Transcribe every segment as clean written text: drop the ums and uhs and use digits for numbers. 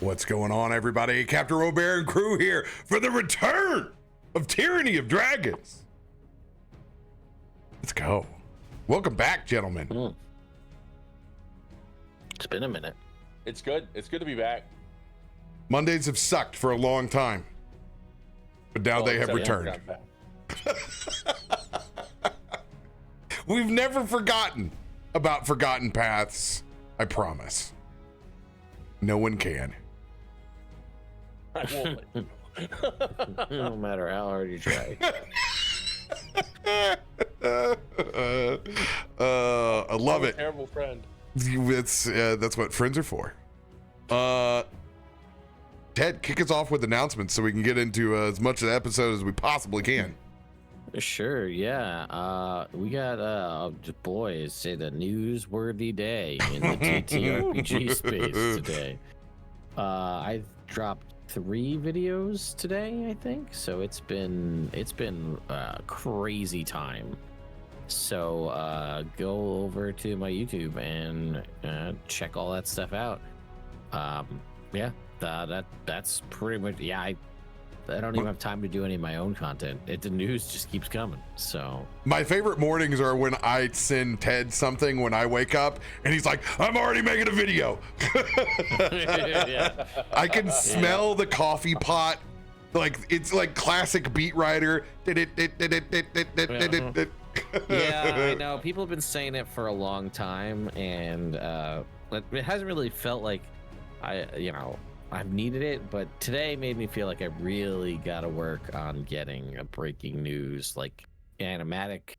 What's going on, everybody? CaptainRoBear and crew here for the return of Tyranny of Dragons. Let's go. Welcome back, gentlemen. It's been a minute. It's good. It's good to be back. Mondays have sucked for a long time, but now they have returned. We've never forgotten about Forgotten Paths, I promise. No one can. I won't let you. No matter how hard you try. I love it. Terrible friend. That's what friends are for. Ted, kick us off with announcements so we can get into as much of the episode as we possibly can. Sure, yeah. We got, boys, say the newsworthy day in the TTRPG space today. I dropped 3 videos today, I think. So it's been a crazy time. So go over to my YouTube and check all that stuff out. Yeah, that's pretty much. Yeah, I don't even have time to do any of my own content. The news just keeps coming. So my favorite mornings are when I send Ted something when I wake up and he's like, I'm already making a video. yeah. I can smell the coffee pot. Like it's like classic beat writer. Yeah, I know. People have been saying it for a long time, and it hasn't really felt like I've needed it, but today made me feel like I really got to work on getting a breaking news, like animatic,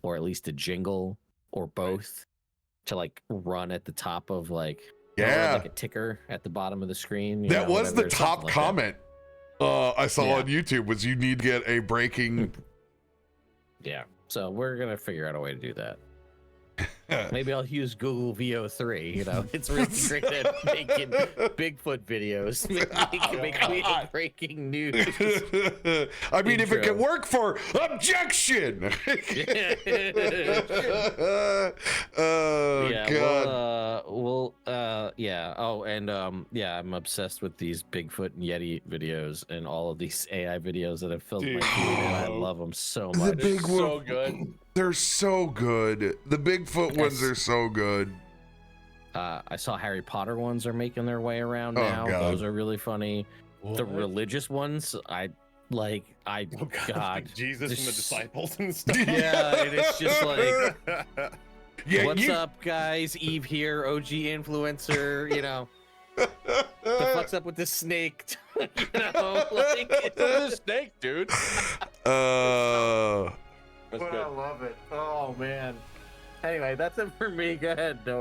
or at least a jingle, or both, to like run at the top of like a ticker at the bottom of the screen. That was the top comment I saw on YouTube was you need to get a breaking. Yeah, so we're gonna figure out a way to do that. Maybe I'll use Google VO3. It's really great at making Bigfoot videos. Make breaking news. I mean, if it can work for objection. God. Yeah. Oh, and I'm obsessed with these Bigfoot and Yeti videos and all of these AI videos that have filled my feed, and I love them so much. They're so good. They're so good. The Bigfoot ones are so good. I saw Harry Potter ones are making their way around now. God. Those are really funny. What? The religious ones, God. Jesus and the disciples and stuff. Yeah, and it's just like, yeah, what's up, guys? Eve here, OG influencer. The fuck's up with this snake? It's a snake, dude. That's good. I love it. Oh man. Anyway, that's it for me. Go ahead. No,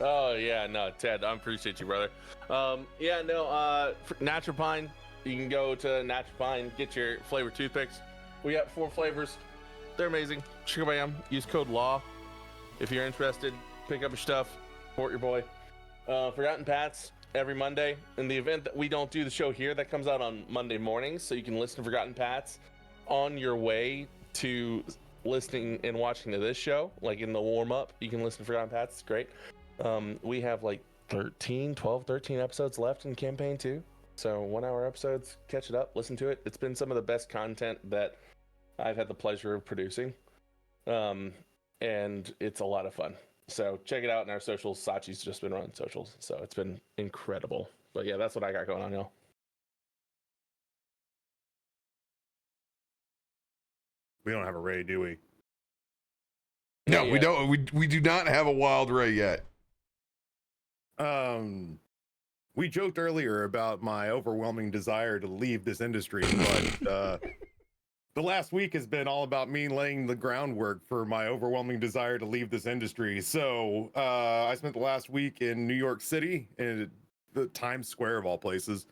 Oh yeah, no, Ted, I appreciate you, brother. Natural Pine. You can go to Natural Pine, get your flavor toothpicks. We got 4 flavors. They're amazing. Bam. Use code LAW if you're interested. Pick up your stuff. Support your boy. Forgotten Paths every Monday. In the event that we don't do the show here, that comes out on Monday mornings, so you can listen to Forgotten Paths on your way to listening and watching to this show. Like in the warm-up, you can listen to Forgotten Paths. It's great. We have like 13 episodes left in campaign 2. So 1-hour episodes, catch it up, listen to it. It's been some of the best content that I've had the pleasure of producing. And it's a lot of fun. So check it out in our socials. Sachi's just been running socials. So it's been incredible. But yeah, that's what I got going on, y'all. We don't have a Ray, do we? No, we don't. We do not have a wild Ray yet. We joked earlier about my overwhelming desire to leave this industry, but the last week has been all about me laying the groundwork for my overwhelming desire to leave this industry. So I spent the last week in New York City, in the Times Square of all places,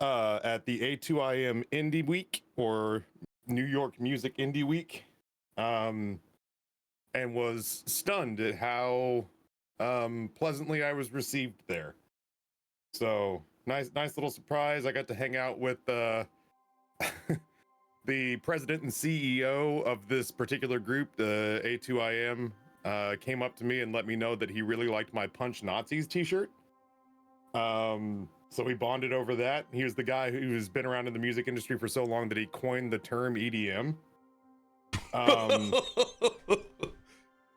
at the A2IM Indie Week, or New York Music Indie Week, and was stunned at how pleasantly I was received there. So nice little surprise. I got to hang out with the president and CEO of this particular group, the A2IM, came up to me and let me know that he really liked my Punch Nazis t-shirt. So we bonded over that. He was the guy who's been around in the music industry for so long that he coined the term EDM. An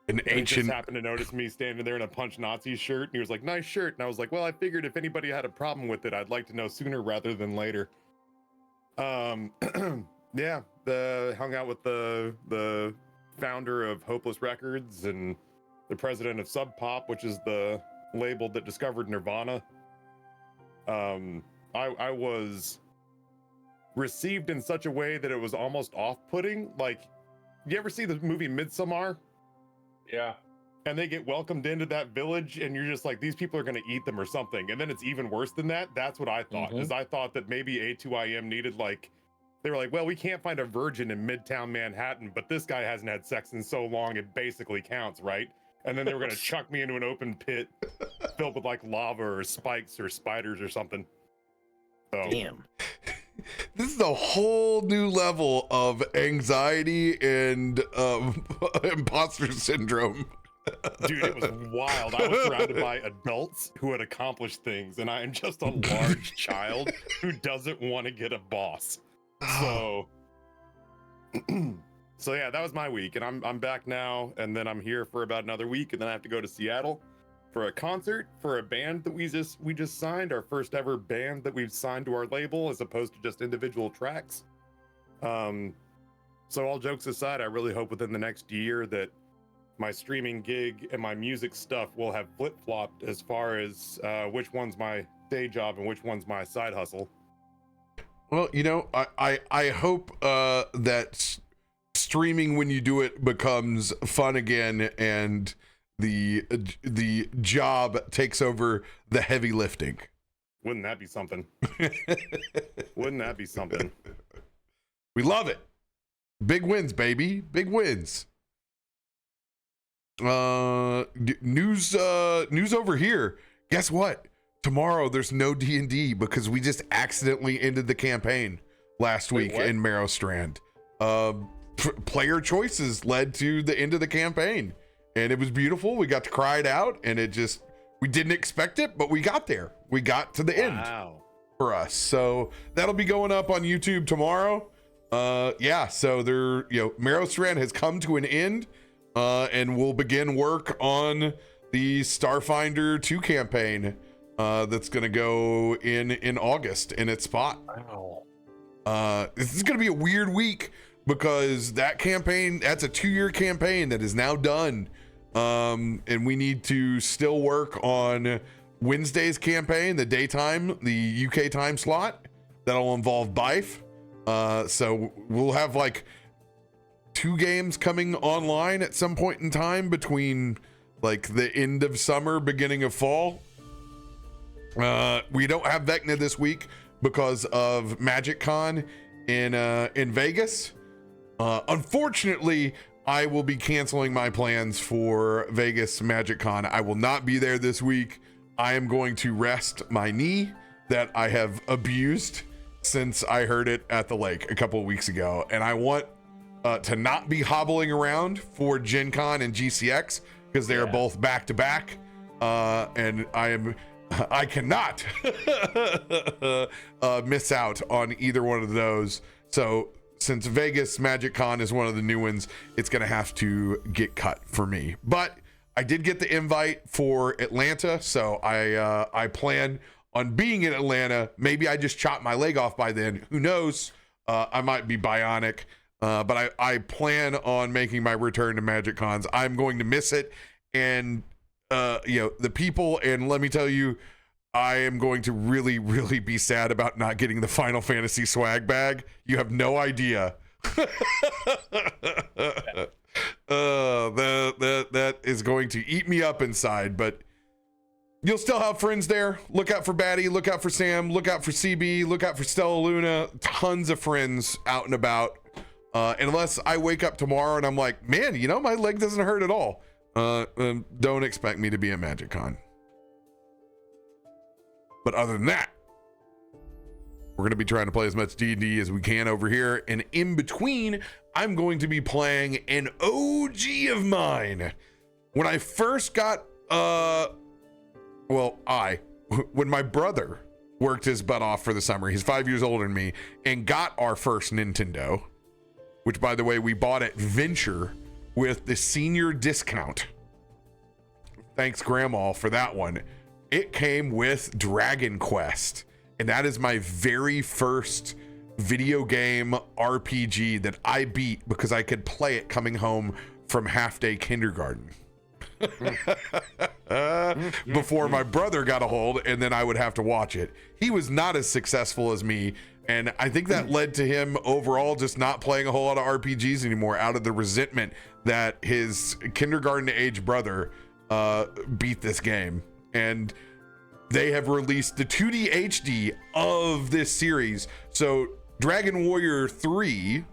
He just ancient. happened to notice me standing there in a Punch Nazi shirt, and he was like, "Nice shirt." And I was like, "Well, I figured if anybody had a problem with it, I'd like to know sooner rather than later." Yeah, hung out with the founder of Hopeless Records and the president of Sub Pop, which is the label that discovered Nirvana. I was received in such a way that it was almost off-putting. Like, you ever see the movie Midsommar? Yeah. And they get welcomed into that village, and you're just like, these people are going to eat them or something. And then it's even worse than that. That's what I thought. Is I thought that maybe A2IM needed, like, they were like, well, we can't find a virgin in Midtown Manhattan, but this guy hasn't had sex in so long, it basically counts, right? And then they were going to chuck me into an open pit filled with like lava or spikes or spiders or something. So, Damn. This is a whole new level of anxiety and imposter syndrome. dude, it was wild. I was surrounded by adults who had accomplished things, and I am just a large child who doesn't want to get a boss. So, so yeah, that was my week, and I'm back now, and then I'm here for about another week, and then I have to go to Seattle for a concert for a band that we just signed, our first ever band that we've signed to our label, as opposed to just individual tracks. So all jokes aside, I really hope within the next year that my streaming gig and my music stuff will have flip-flopped as far as which one's my day job and which one's my side hustle. Well, you know, I hope that streaming when you do it becomes fun again, and the job takes over the heavy lifting. Wouldn't that be something? Wouldn't that be something? We love it. Big wins, baby. Big wins. News over here. Guess what? Tomorrow there's no D&D because we just accidentally ended the campaign last week in Marrowstrand. Player choices led to the end of the campaign, and it was beautiful. We got to cry it out, and we didn't expect it, but we got there. We got to the end for us. So that'll be going up on YouTube tomorrow. Yeah, so Marrowstrand has come to an end, and we'll begin work on the Starfinder 2 campaign that's going to go in August in its spot. Wow. This is going to be a weird week because that's a 2-year campaign that is now done. And we need to still work on Wednesday's campaign, the daytime, the UK time slot. That'll involve Bife. So we'll have like 2 games coming online at some point in time between like the end of summer, beginning of fall. We don't have Vecna this week because of MagicCon in Vegas. Unfortunately, I will be canceling my plans for Vegas MagicCon. I will not be there this week. I am going to rest my knee that I have abused since I heard it at the lake a couple of weeks ago, and I want to not be hobbling around for Gen Con and GCX because they are both back to back, and I cannot miss out on either one of those. So since Vegas MagicCon is one of the new ones, it's gonna have to get cut for me. But I did get the invite for Atlanta, so I plan on being in Atlanta. Maybe I just chop my leg off by then. Who knows? I might be bionic, but I plan on making my return to MagicCons. I'm going to miss it, and the people, and let me tell you, I am going to really, really be sad about not getting the Final Fantasy swag bag. You have no idea. That is going to eat me up inside, but you'll still have friends there. Look out for Batty, look out for Sam, look out for CB, look out for Stella Luna. Tons of friends out and about. Unless I wake up tomorrow and I'm like, man, my leg doesn't hurt at all. Don't expect me to be at MagicCon. But other than that, we're going to be trying to play as much D&D as we can over here. And in between, I'm going to be playing an OG of mine. When I first got, when my brother worked his butt off for the summer, he's 5 years older than me, and got our first Nintendo, which, by the way, we bought at Venture with the senior discount. Thanks, Grandma, for that one. It came with Dragon Quest, and that is my very first video game RPG that I beat because I could play it coming home from half-day kindergarten. Before my brother got a hold, and then I would have to watch it. He was not as successful as me, and I think that led to him overall just not playing a whole lot of RPGs anymore out of the resentment that his kindergarten age brother beat this game. And they have released the 2D HD of this series. So Dragon Warrior 3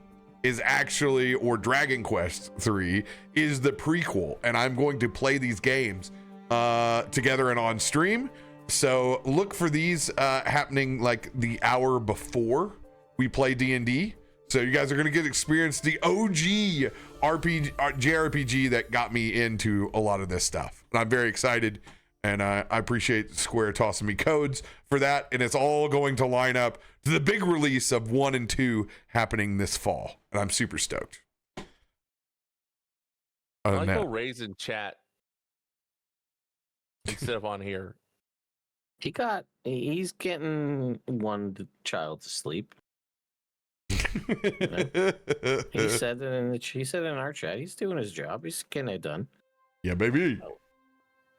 is actually, or Dragon Quest 3 is the prequel, and I'm going to play these games together and on stream. So look for these happening like the hour before we play D&D. So you guys are going to get experience the OG JRPG that got me into a lot of this stuff, and I'm very excited. And I appreciate Square tossing me codes for that. And it's all going to line up to the big release of 1 and 2 happening this fall. And I'm super stoked. I like how Ray's in chat instead of on here. He's getting one child to sleep. He said in our chat, he's doing his job. He's getting it done. Yeah, baby.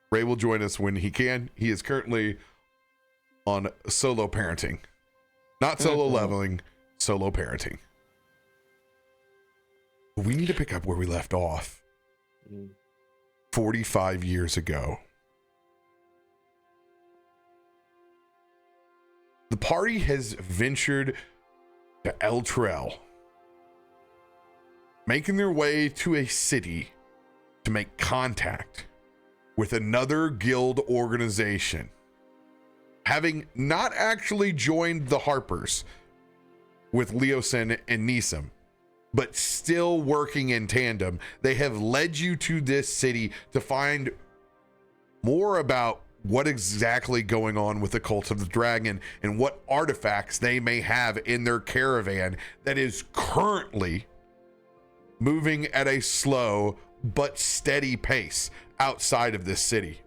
Ray will join us when he can. He is currently on solo parenting. Not solo leveling, solo parenting. We need to pick up where we left off 45 years ago. The party has ventured to El Trell, making their way to a city to make contact with another guild organization. Having not actually joined the Harpers with Leosin and Nisam, but still working in tandem, they have led you to this city to find more about what exactly going on with the Cult of the Dragon and what artifacts they may have in their caravan that is currently moving at a slow but steady pace outside of this city.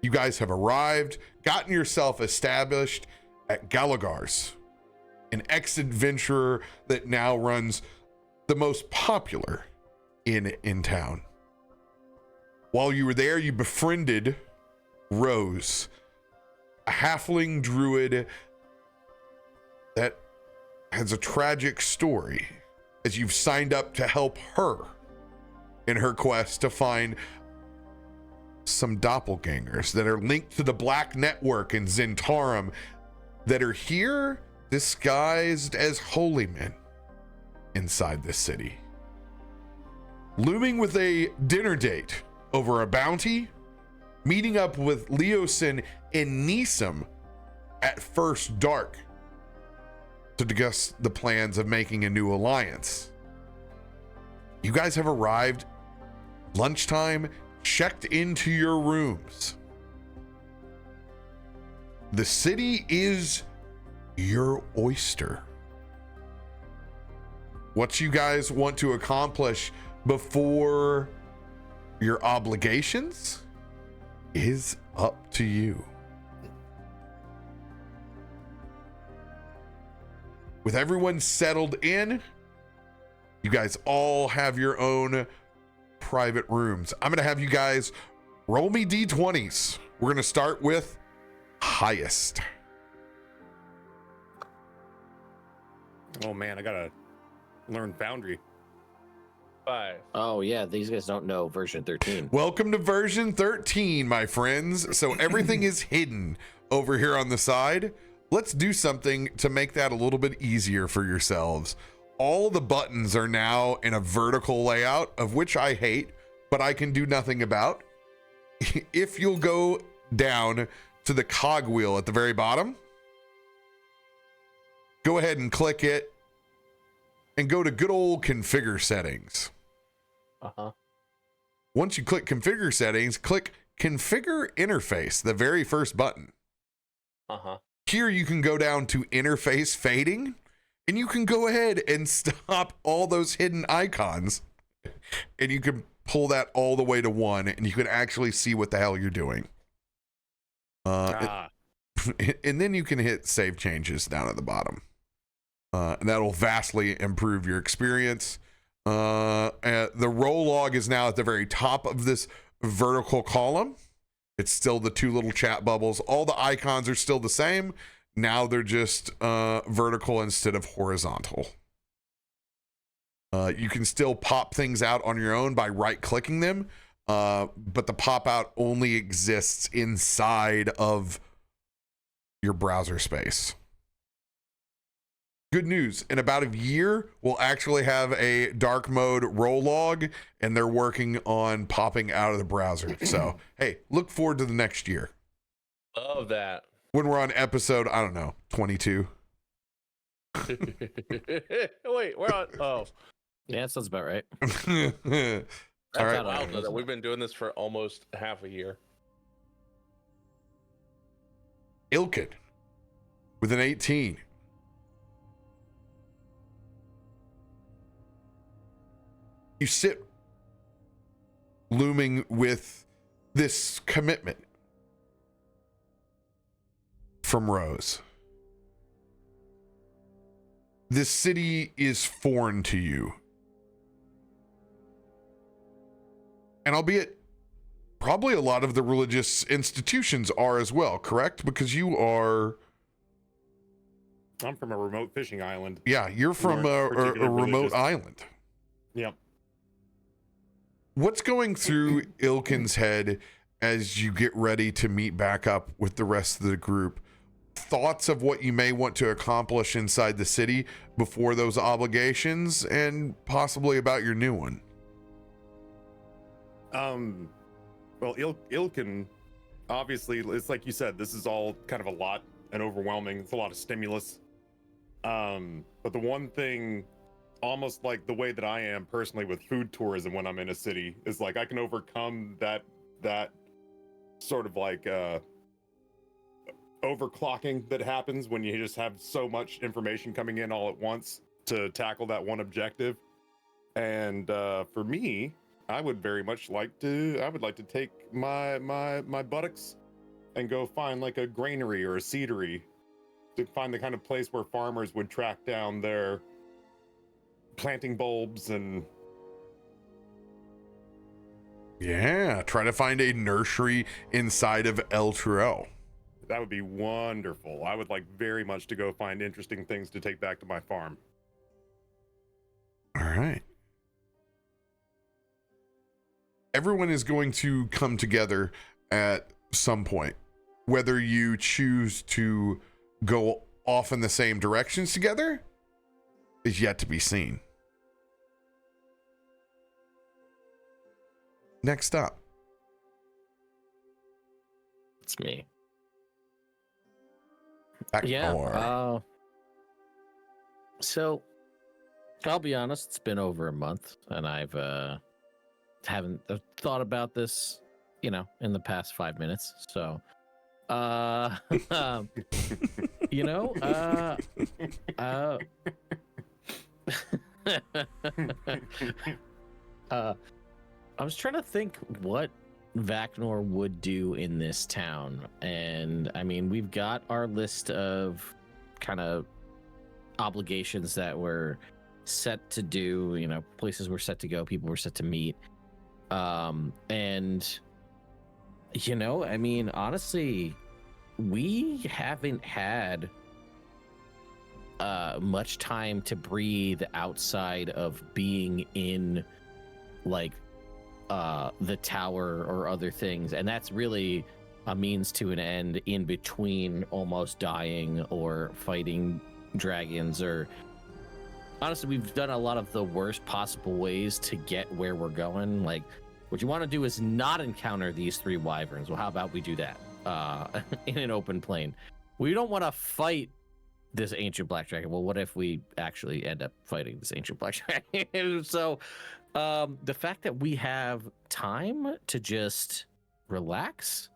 You guys have arrived, gotten yourself established at Gallagher's, an ex-adventurer that now runs the most popular inn in town. While you were there, you befriended Rose, a halfling druid that has a tragic story, as you've signed up to help her in her quest to find some doppelgangers that are linked to the Black Network in Zentarum that are here disguised as holy men inside this city. Looming with a dinner date over a bounty, meeting up with Leosin and Nisam at first dark to discuss the plans of making a new alliance. You guys have arrived lunchtime, checked into your rooms. The city is your oyster. What you guys want to accomplish before your obligations is up to you. With everyone settled in, you guys all have your own private rooms. I'm going to have you guys roll me D20s. We're going to start with highest. Oh man, I gotta learn Foundry. 5. Oh yeah, these guys don't know version 13. Welcome to version 13, my friends. So everything is hidden over here on the side. Let's do something to make that a little bit easier for yourselves. All the buttons are now in a vertical layout, of which I hate, but I can do nothing about. If you'll go down to the cogwheel at the very bottom, go ahead and click it and go to good old configure settings. Uh-huh. Once you click configure settings, click configure interface, the very first button. Here you can go down to interface fading, and you can go ahead and stop all those hidden icons, and you can pull that all the way to 1, and you can actually see what the hell you're doing. And then you can hit save changes down at the bottom. And that'll vastly improve your experience. The roll log is now at the very top of this vertical column. It's still the 2 little chat bubbles. All the icons are still the same. Now they're just vertical instead of horizontal. You can still pop things out on your own by right-clicking them, but the pop-out only exists inside of your browser space. Good news, in about a year, we'll actually have a dark mode roll log, and they're working on popping out of the browser. So, hey, look forward to the next year. Love that. When we're on episode, I don't know, 22. Wait, we're on. Oh. Yeah, that sounds about right. That's All right. wild, though, that we've been doing this for almost half a year. Ilkun with an 18. You sit looming with this commitment from Rose. This city is foreign to you. And albeit probably a lot of the religious institutions are as well, correct? Because you are... I'm from a remote fishing island. Yeah, you're from a remote island. Yep. What's going through Ilkun's head as you get ready to meet back up with the rest of the group? Thoughts of what you may want to accomplish inside the city before those obligations, and possibly about your new one? Well, Ilkun, obviously, it's like you said, this is all kind of a lot and overwhelming. It's a lot of stimulus. But the one thing, almost like the way that I am personally with food tourism when I'm in a city, is like I can overcome that sort of like overclocking that happens when you just have so much information coming in all at once to tackle that one objective. And for me, I would very much like to take my buttocks and go find like a granary or a seedery, to find the kind of place where farmers would track down their planting bulbs and... Yeah, try to find a nursery inside of El Turel. That would be wonderful. I would like very much to go find interesting things to take back to my farm. All right. Everyone is going to come together at some point. Whether you choose to go off in the same directions together is yet to be seen. Next up. It's me. Vaknor. Yeah. So I'll be honest, it's been over a month, and I've haven't thought about this, in the past 5 minutes. So, I was trying to think what Vaknor would do in this town, and I mean, we've got our list of kind of obligations that were set to do, places were set to go, people were set to meet, and I mean, honestly, we haven't had much time to breathe outside of being in like the tower or other things, and that's really a means to an end in between almost dying or fighting dragons. Or honestly, we've done a lot of the worst possible ways to get where we're going. Like, what you want to do is not encounter these 3 wyverns. Well, how about we do that in an open plain? We don't want to fight this ancient black dragon. Well, what if we actually end up fighting this ancient black dragon? So the fact that we have time to just relax.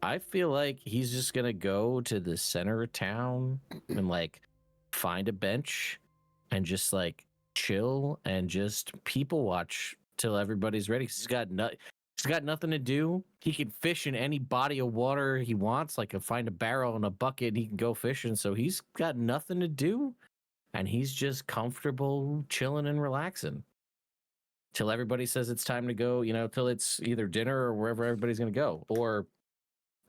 I feel like he's just gonna go to the center of town and like find a bench and just like chill and just people watch till everybody's ready. He's got nothing to do. He can fish in any body of water he wants. Like, find a barrel and a bucket, and he can go fishing. So he's got nothing to do, and he's just comfortable chilling and relaxing till everybody says it's time to go. Till it's either dinner or wherever everybody's gonna go, or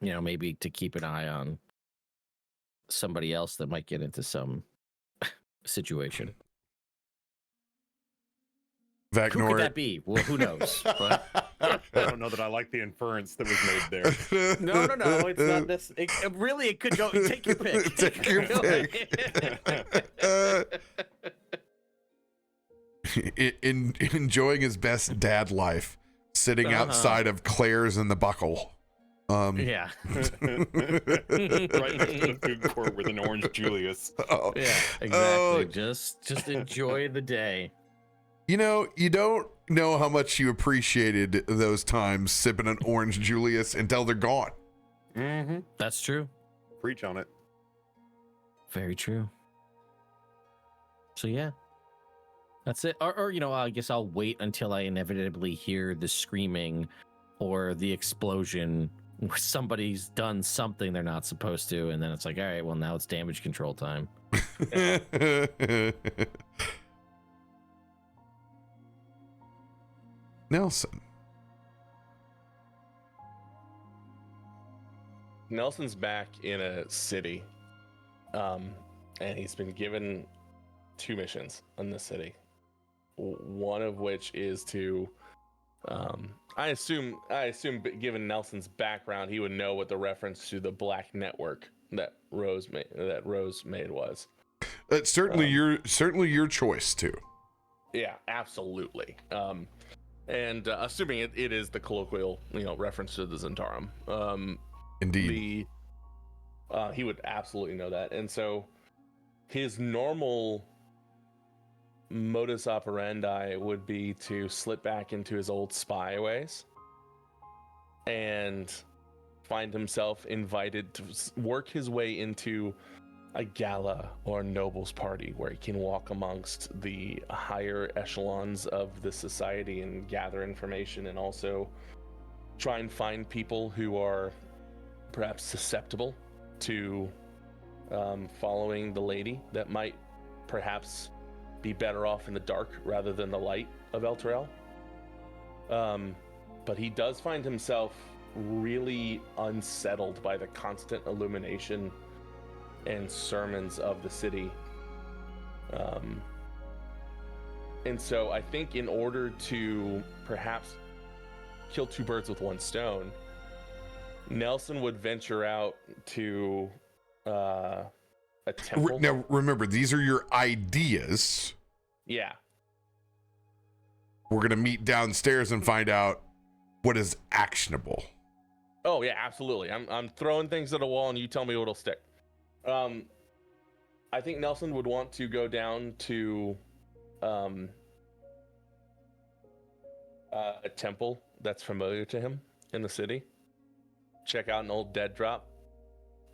maybe to keep an eye on somebody else that might get into some situation. Who could Vaknor. that be? Well, who knows? But I don't know that I like the inference that was made there. no, it's not this. Really, it could go. Take your pick. Take your pick. Enjoying his best dad life, sitting outside of Claire's in the Buckle. Yeah. Right next to the food court with an orange Julius. Oh. Yeah, exactly. Just enjoy the day. You don't know how much you appreciated those times sipping an orange Julius until they're gone. Mm-hmm. That's true. Preach on it. Very true. So yeah, that's it. Or I guess I'll wait until I inevitably hear the screaming or the explosion. Somebody's done something they're not supposed to, and then it's like, all right, well, now it's damage control time. Nelson. Nelson's back in a city, and he's been given 2 missions in the city. One of which is to, I assume, given Nelson's background, he would know what the reference to the Black Network that Rose made was. It's certainly your choice too. Yeah, absolutely. And assuming it is the colloquial, reference to the Zentarum. Indeed. He would absolutely know that. And so his normal modus operandi would be to slip back into his old spy ways and find himself invited to work his way into a gala or nobles party where he can walk amongst the higher echelons of the society and gather information, and also try and find people who are perhaps susceptible to following the lady that might perhaps be better off in the dark rather than the light of Elturel. But he does find himself really unsettled by the constant illumination and sermons of the city. And so I think in order to perhaps kill 2 birds with 1 stone, Nelson would venture out to a temple. Now, remember, these are your ideas. Yeah. We're going to meet downstairs and find out what is actionable. Oh, yeah, absolutely. I'm throwing things at a wall and you tell me what'll stick. I think Nelson would want to go down to a temple that's familiar to him in the city, check out an old dead drop,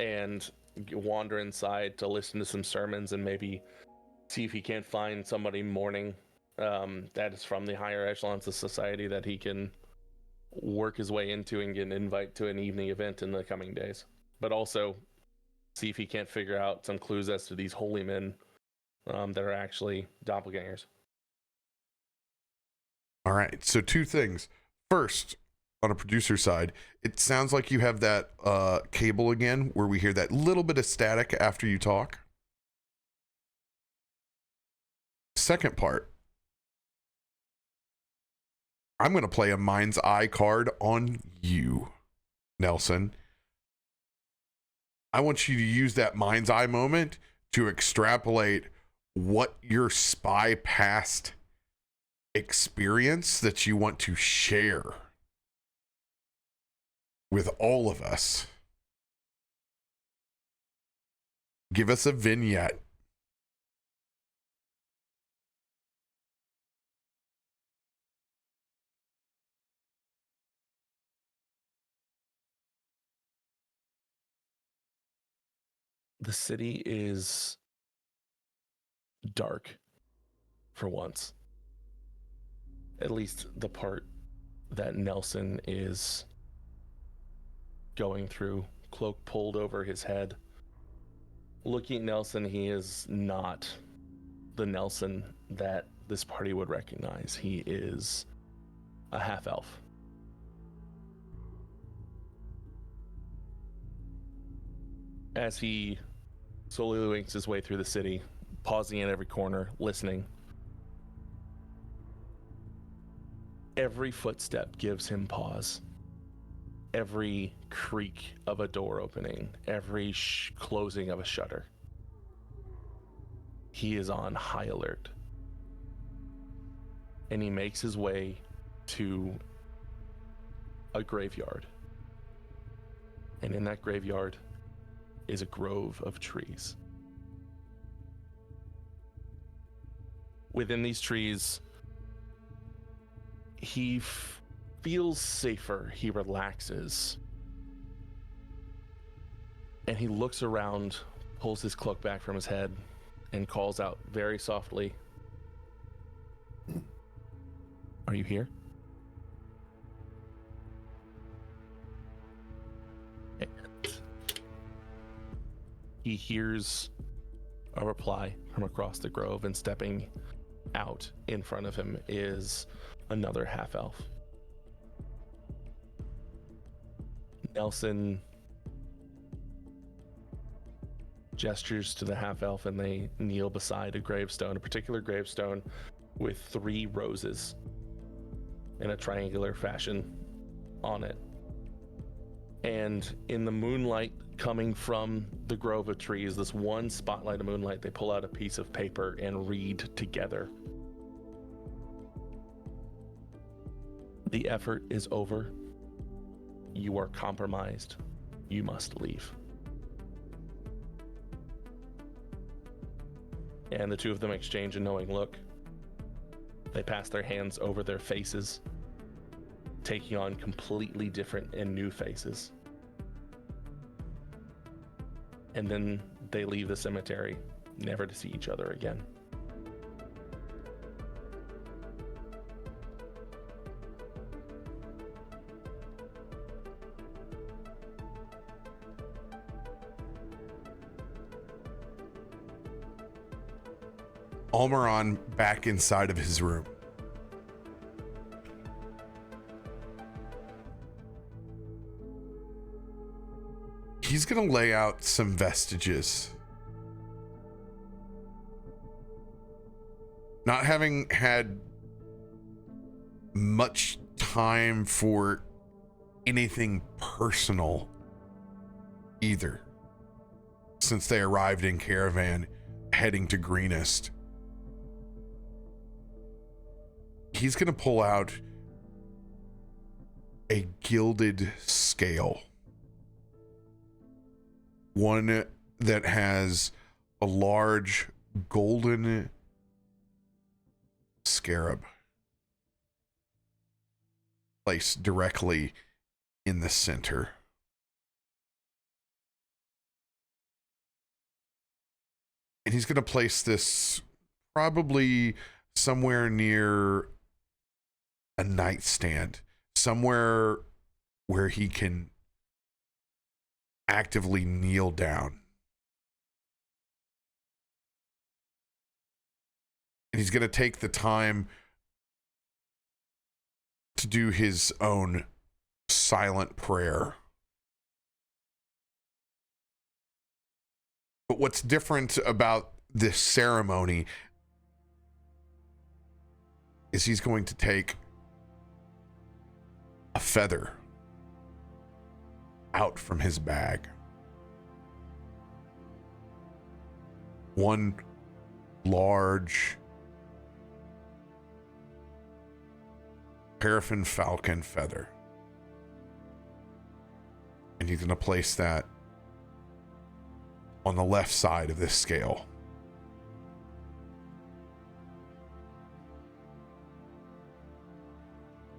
and wander inside to listen to some sermons and maybe see if he can't find somebody mourning that is from the higher echelons of society that he can work his way into and get an invite to an evening event in the coming days. But also see if he can't figure out some clues as to these holy men that are actually doppelgangers. All right. So 2 things. First, on a producer side, it sounds like you have that cable again where we hear that little bit of static after you talk. Second part, I'm going to play a mind's eye card on you, Nelson. I want you to use that mind's eye moment to extrapolate what your spy past experience that you want to share with all of us. Give us a vignette. The city is dark for once. At least the part that Nelson is going through, cloak pulled over his head. Looking at Nelson, he is not the Nelson that this party would recognize. He is a half-elf. As he slowly winks his way through the city, pausing at every corner, listening, every footstep gives him pause. Every creak of a door opening, every closing of a shutter. He is on high alert. And he makes his way to a graveyard. And in that graveyard is a grove of trees. Within these trees, he feels safer. He relaxes. And he looks around, pulls his cloak back from his head, and calls out very softly, "Are you here?" And he hears a reply from across the grove, and stepping out in front of him is another half-elf. Nelson gestures to the half-elf, and they kneel beside a gravestone, a particular gravestone with 3 roses in a triangular fashion on it. And in the moonlight coming from the grove of trees, this one spotlight of moonlight, they pull out a piece of paper and read together. "The effort is over. You are compromised. You must leave." And the two of them exchange a knowing look. They pass their hands over their faces, taking on completely different and new faces. And then they leave the cemetery, never to see each other again. Almuron back inside of his room. He's gonna lay out some vestiges. Not having had much time for anything personal either, since they arrived in caravan heading to Greenest. He's gonna pull out a gilded scale. One that has a large golden scarab placed directly in the center. And he's going to place this probably somewhere near a nightstand, somewhere where he can actively kneel down. And he's going to take the time to do his own silent prayer. But what's different about this ceremony is he's going to take a feather out from his bag. One large paraffin falcon feather. And he's going to place that on the left side of this scale.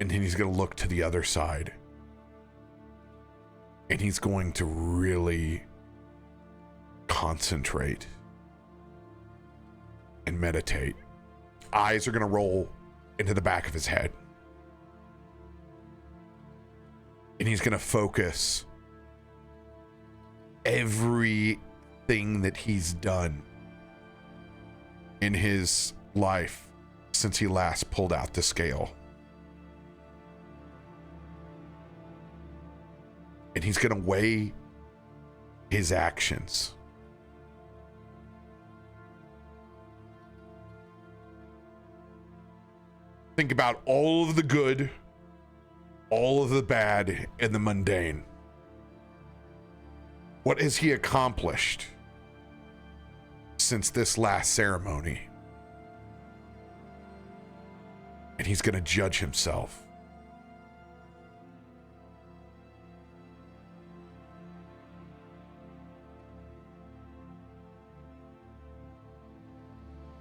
And then he's going to look to the other side. And he's going to really concentrate and meditate. Eyes are going to roll into the back of his head. And he's going to focus everything that he's done in his life since he last pulled out the scale. And he's going to weigh his actions. Think about all of the good, all of the bad, and the mundane. What has he accomplished since this last ceremony? And he's going to judge himself.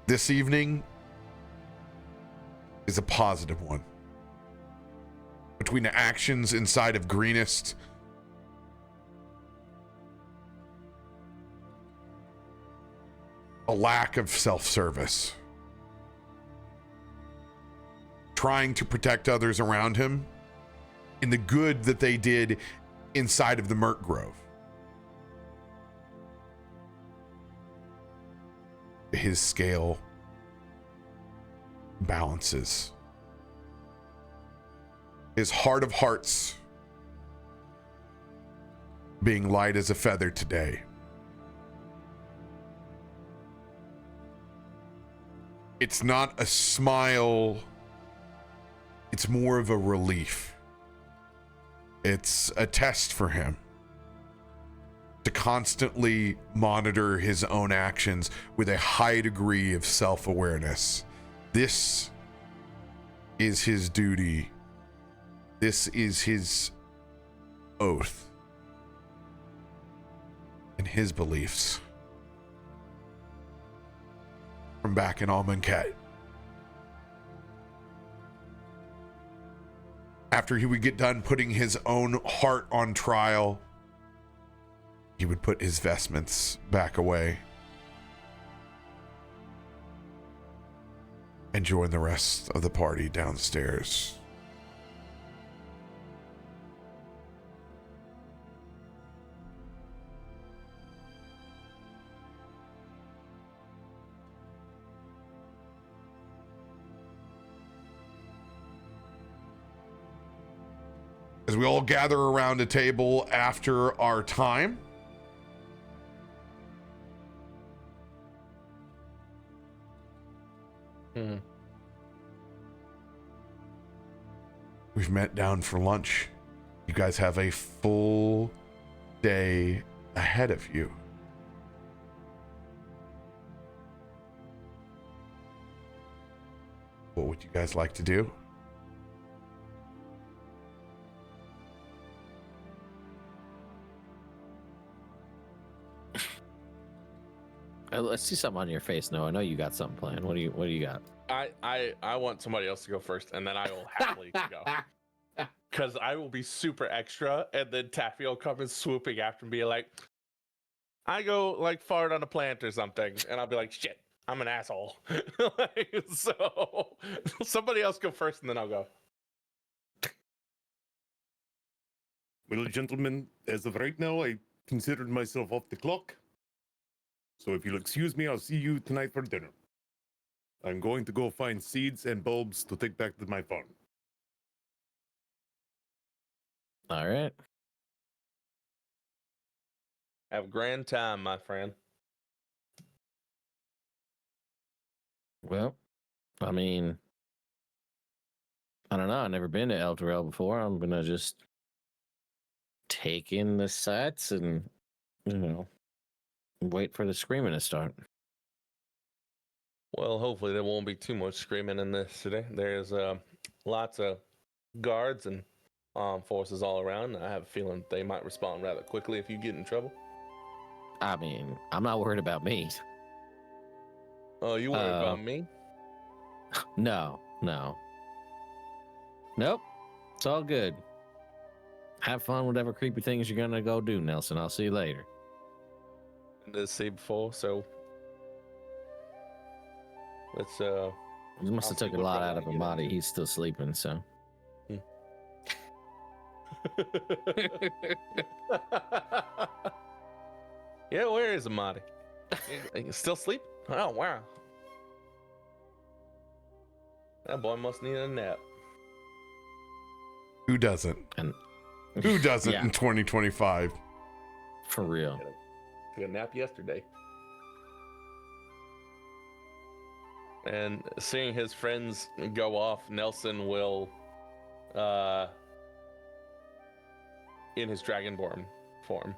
This evening is a positive one. Between the actions inside of Greenest, a lack of self-service, trying to protect others around him, and the good that they did inside of the Murk Grove. His scale balances. His heart of hearts being light as a feather today. It's not a smile, it's more of a relief. It's a test for him to constantly monitor his own actions with a high degree of self-awareness. This is his duty. This is his oath and his beliefs from back in Almuron. After he would get done putting his own heart on trial, he would put his vestments back away and join the rest of the party downstairs. As we all gather around a table after our time, we've met down for lunch. You guys have a full day ahead of you. What would you guys like to do? Let's see something on your face, Noah. I know you got something planned. What do you got? I want somebody else to go first, and then I will happily go. Because I will be super extra, and then Taffy will come and swooping after me, like, I go like fart on a plant or something, and I'll be like, shit, I'm an asshole. So somebody else go first, and then I'll go. Well, gentlemen, as of right now, I considered myself off the clock. So if you'll excuse me, I'll see you tonight for dinner. I'm going to go find seeds and bulbs to take back to my farm. All right. Have a grand time, my friend. Well, I mean, I don't know. I've never been to El Dorel before. I'm gonna just take in the sights and, wait for the screaming to start. Well, hopefully there won't be too much screaming in this today. There's lots of guards and armed forces all around. I have a feeling they might respond rather quickly if you get in trouble. I mean, I'm not worried about me. Oh, you worried about me? No. Nope. It's all good. Have fun, whatever creepy things you're gonna go do, Nelson. I'll see you later. to see before, so let's He must have I'll took a see what lot I out of wanna get Amatti. into. He's still sleeping, so. Yeah, where is Amatti? You still sleep? Oh wow. That boy must need a nap. Who doesn't? And Who doesn't Yeah. in 2025? for real. Took a nap yesterday. And seeing his friends go off, Nelson will, in his Dragonborn form,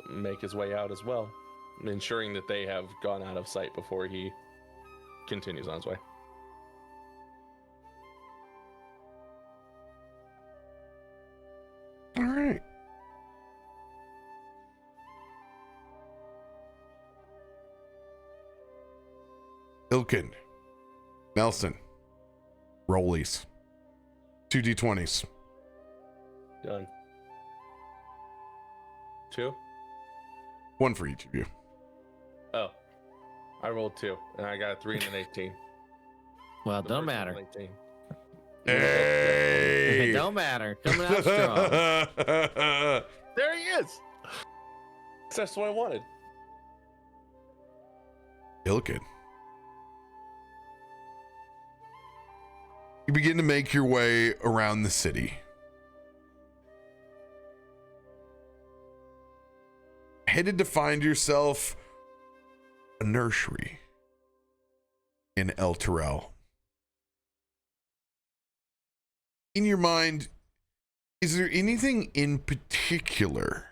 make his way out as well, ensuring that they have gone out of sight before he continues on his way. All right. Ilkun, Nelson, rollies, 2d20s. Done. 2? One for each of you. Oh. I rolled 2, and I got a 3 and an 18. Well, The don't first matter. one, 18. Hey! It don't matter. Coming out strong. There he is! That's what I wanted. Ilkun. You begin to make your way around the city. Headed to find yourself a nursery in El Terrell. In your mind, is there anything in particular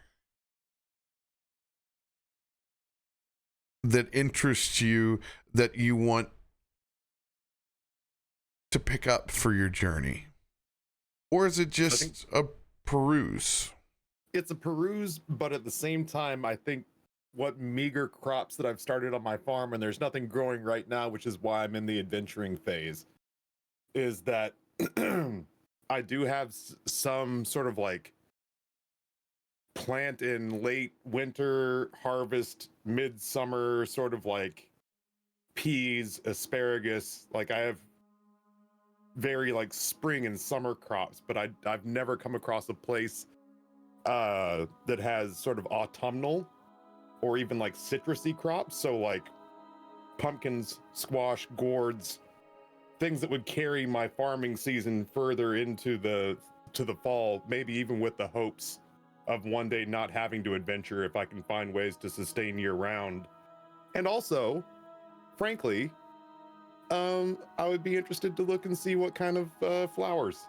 that interests you that you want to pick up for your journey? Or is it just a peruse? It's a peruse, but at the same time, I think what meager crops that I've started on my farm, and there's nothing growing right now, which is why I'm in the adventuring phase, is that I do have some sort of like plant in late winter, harvest midsummer, sort of like peas, asparagus. Like I have very like spring and summer crops, but I've never come across a place that has sort of autumnal or even like citrusy crops. So like pumpkins, squash, gourds, things that would carry my farming season further into the fall, maybe even with the hopes of one day not having to adventure if I can find ways to sustain year round. And also, frankly, I would be interested to look and see what kind of flowers,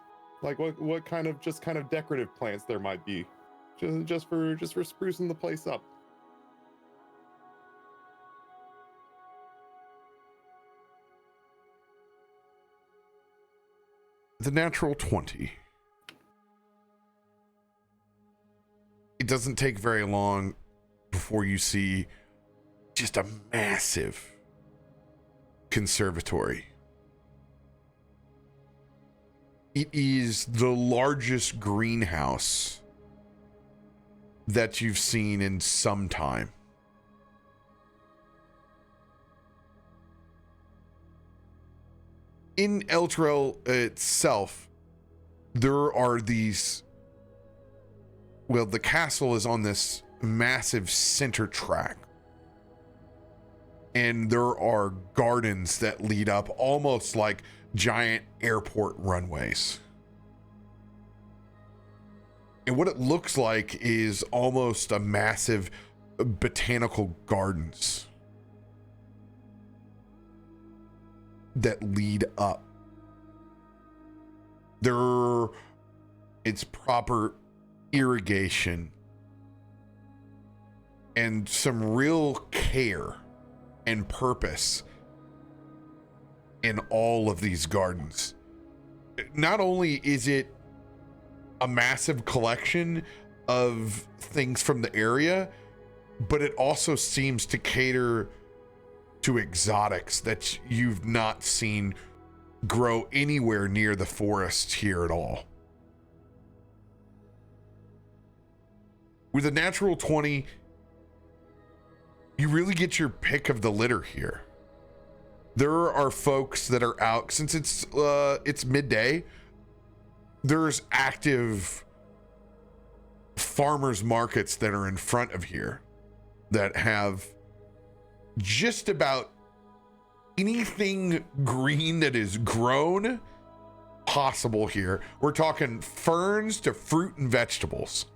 like what kind of just kind of decorative plants there might be, just for sprucing the place up. The natural 20. It doesn't take very long before you see just a massive conservatory. It is the largest greenhouse that you've seen in some time. In Eltrell itself, there are these. Well, the castle is on this massive center track. And there are gardens that lead up almost like giant airport runways. And what it looks like is almost a massive botanical gardens that lead up. It's proper irrigation and some real care and purpose in all of these gardens. Not only is it a massive collection of things from the area, but it also seems to cater to exotics that you've not seen grow anywhere near the forest here at all. With a natural 20, you really get your pick of the litter here. There are folks that are out since it's midday. There's active farmers markets that are in front of here that have just about anything green that is grown possible here. We're talking ferns to fruit and vegetables.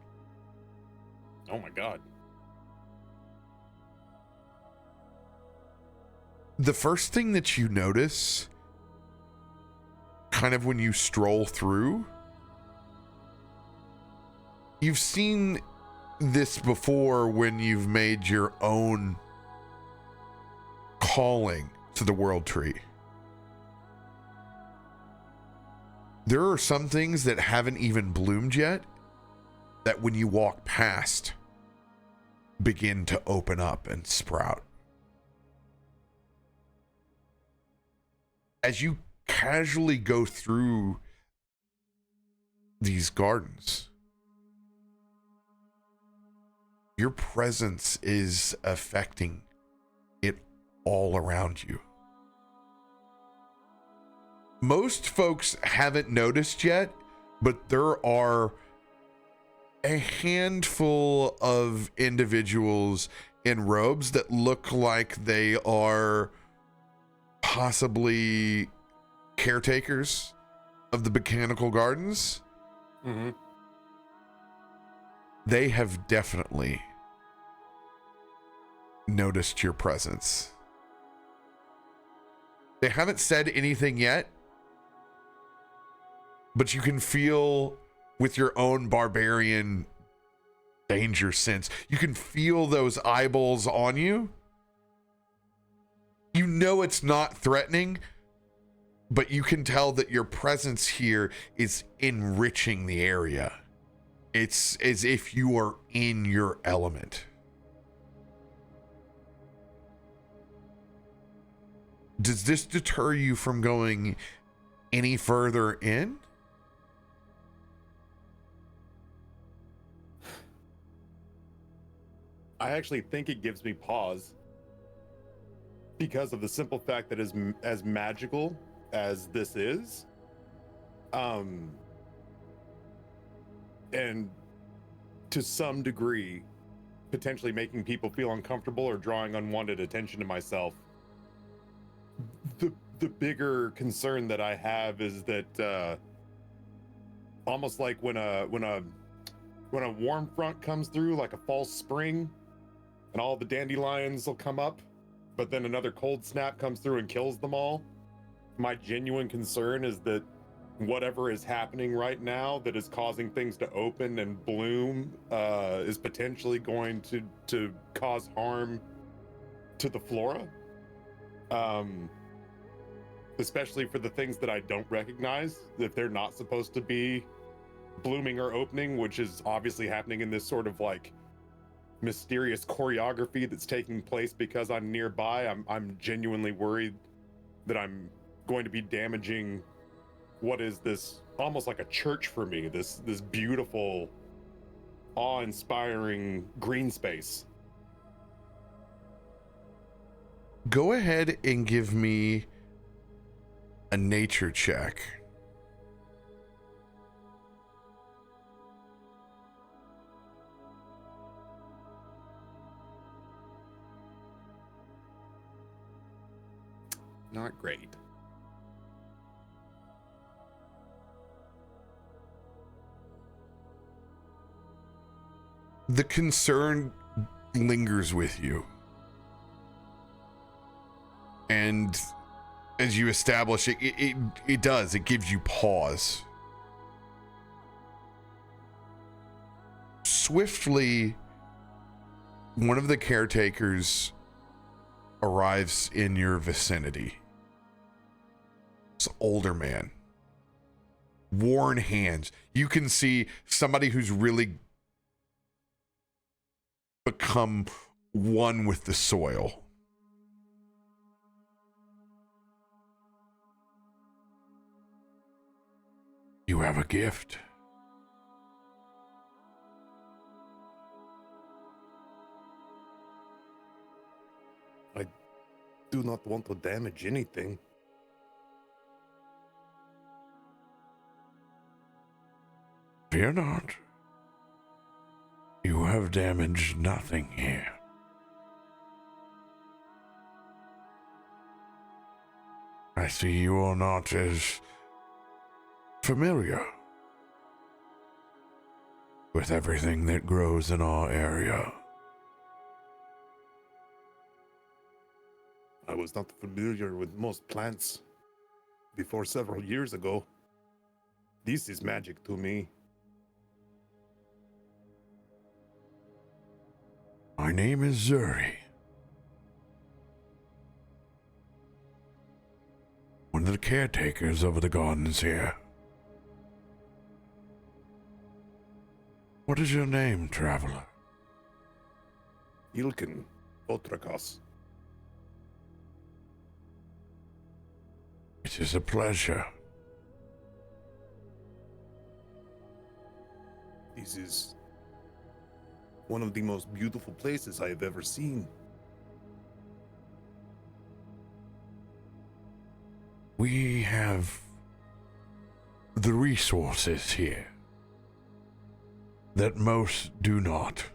Oh my God. The first thing that you notice, kind of when you stroll through, you've seen this before when you've made your own calling to the World Tree. There are some things that haven't even bloomed yet that when you walk past begin to open up and sprout. As you casually go through these gardens, your presence is affecting it all around you. Most folks haven't noticed yet, but there are a handful of individuals in robes that look like they are possibly caretakers of the botanical gardens. Mm-hmm. They have definitely noticed your presence. They haven't said anything yet, but you can feel with your own barbarian danger sense. You can feel those eyeballs on you. You know it's not threatening, but you can tell that your presence here is enriching the area. It's as if you are in your element. Does this deter you from going any further in? I actually think it gives me pause because of the simple fact that as magical as this is, and to some degree, potentially making people feel uncomfortable or drawing unwanted attention to myself. The bigger concern that I have is that almost like when a warm front comes through, like a fall spring, and all the dandelions will come up, but then another cold snap comes through and kills them all. My genuine concern is that whatever is happening right now that is causing things to open and bloom is potentially going to cause harm to the flora. Especially for the things that I don't recognize, if they're not supposed to be blooming or opening, which is obviously happening in this sort of like mysterious choreography that's taking place because I'm nearby. I'm genuinely worried that I'm going to be damaging what is this almost like a church for me, this beautiful, awe-inspiring green space. Go ahead and give me a nature check. Not great. The concern lingers with you. And as you establish it, it does. It gives you pause. Swiftly, one of the caretakers arrives in your vicinity. It's an older man. Worn hands. You can see somebody who's really become one with the soil. You have a gift. do not want to damage anything. Fear not. You have damaged nothing here. I see you are not as familiar with everything that grows in our area. I was not familiar with most plants before several years ago. This is magic to me. My name is Zuri. One of the caretakers over the gardens here. What is your name, traveler? Ilkun, Otrakos. It is a pleasure. This is one of the most beautiful places I have ever seen. We have the resources here that most do not.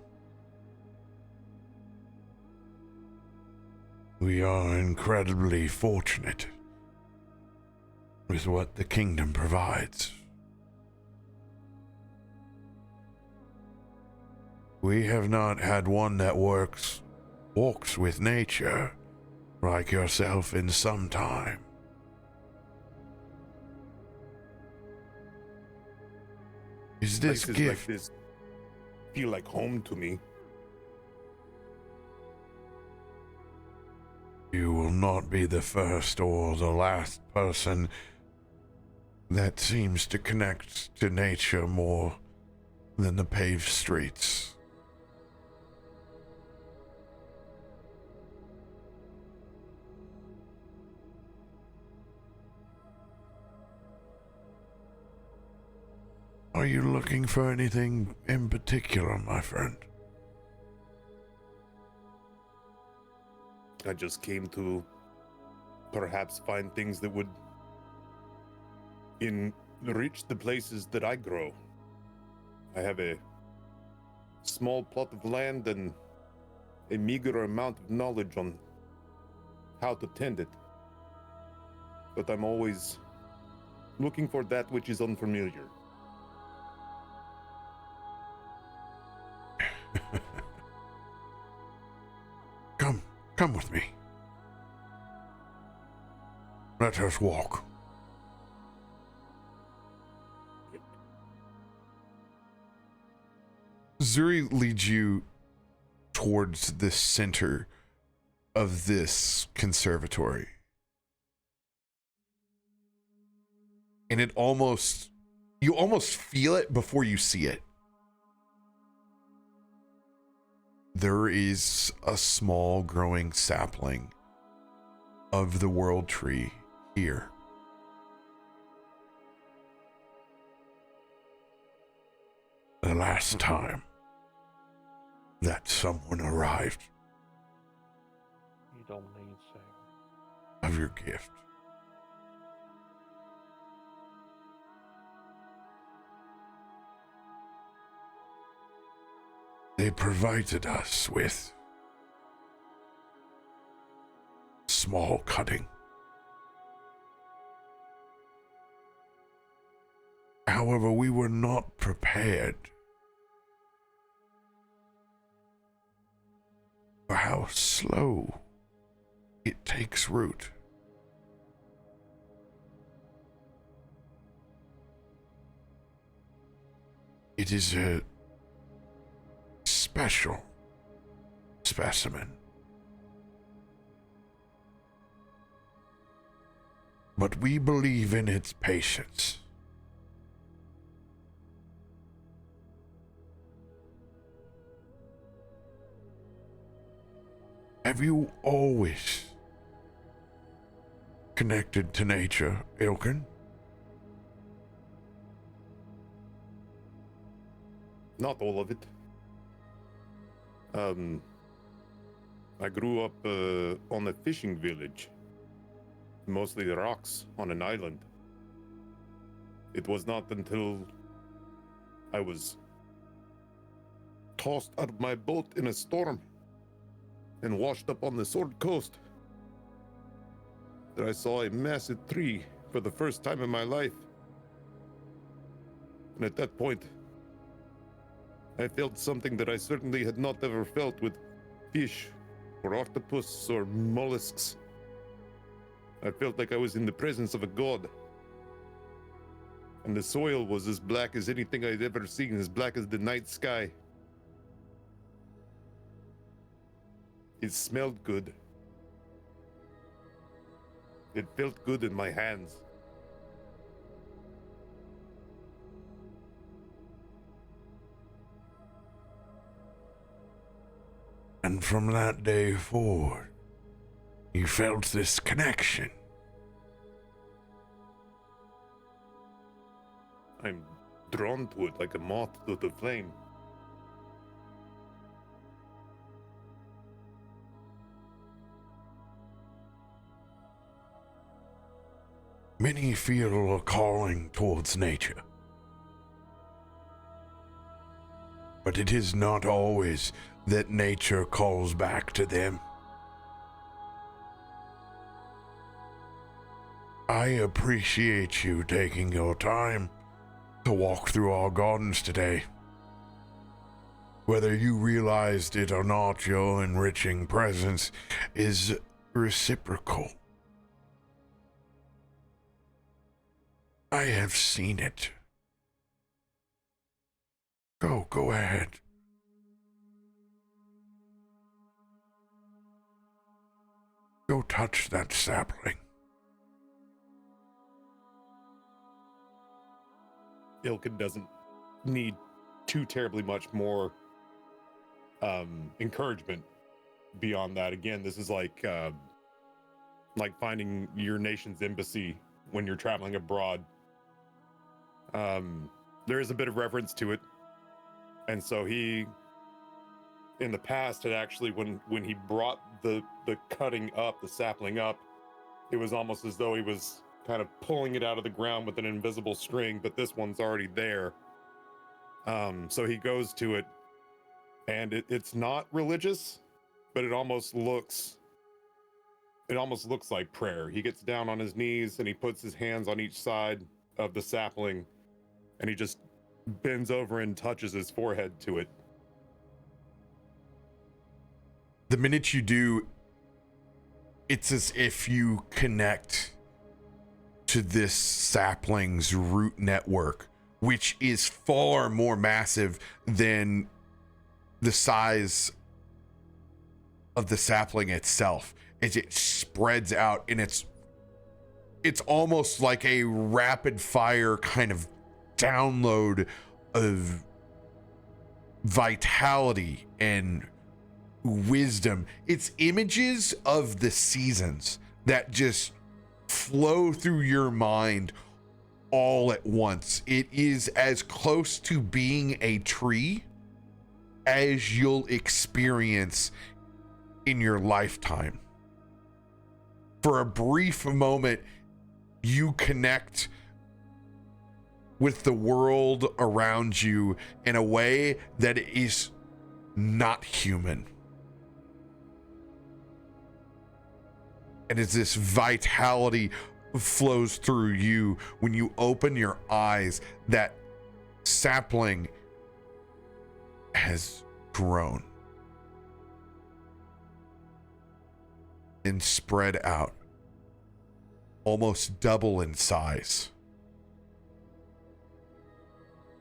We are incredibly fortunate with what the kingdom provides. We have not had one that walks with nature like yourself in some time. Is this Places gift? like this feel like home to me. You will not be the first or the last person that seems to connect to nature more than the paved streets. Are you looking for anything in particular, my friend? I just came to perhaps find things that would enrich the places that I grow. I have a small plot of land and a meager amount of knowledge on how to tend it. But I'm always looking for that which is unfamiliar. Come with me. Let us walk. Zuri leads you towards the center of this conservatory. And you almost feel it before you see it. There is a small growing sapling of the world tree here. The last time that someone arrived You don't need to. of your gift. They provided us with small cutting. However, we were not prepared for how slow it takes root. It is a special specimen. But we believe in its patience. Have you always connected to nature, Ilkun? Not all of it. I grew up on a fishing village. Mostly rocks on an island. It was not until I was tossed out of my boat in a storm and washed up on the Sword Coast that I saw a massive tree for the first time in my life. And at that point, I felt something that I certainly had not ever felt with fish or octopus or mollusks. I felt like I was in the presence of a god. And the soil was as black as anything I'd ever seen, as black as the night sky. It smelled good. It felt good in my hands. And from that day forward, you felt this connection. I'm drawn to it like a moth to the flame. Many feel a calling towards nature. But it is not always that nature calls back to them. I appreciate you taking your time to walk through our gardens today. Whether you realized it or not, your enriching presence is reciprocal. I have seen it. Go ahead. Go touch that sapling. Ilkun doesn't need too terribly much more encouragement beyond that. Again, this is like finding your nation's embassy when you're traveling abroad. There is a bit of reference to it, and so he, in the past, had actually when he brought the cutting up, the sapling up, it was almost as though he was kind of pulling it out of the ground with an invisible string, but this one's already there. So he goes to it, and it's not religious, but it almost looks like prayer. He gets down on his knees and he puts his hands on each side of the sapling, and he just bends over and touches his forehead to it. The minute you do, it's as if you connect to this sapling's root network, which is far more massive than the size of the sapling itself. As it spreads out, and it's almost like a rapid fire kind of download of vitality and wisdom. It's images of the seasons that just flow through your mind all at once. It is as close to being a tree as you'll experience in your lifetime. For a brief moment, you connect with the world around you in a way that is not human. And as this vitality flows through you, when you open your eyes, that sapling has grown and spread out, almost double in size.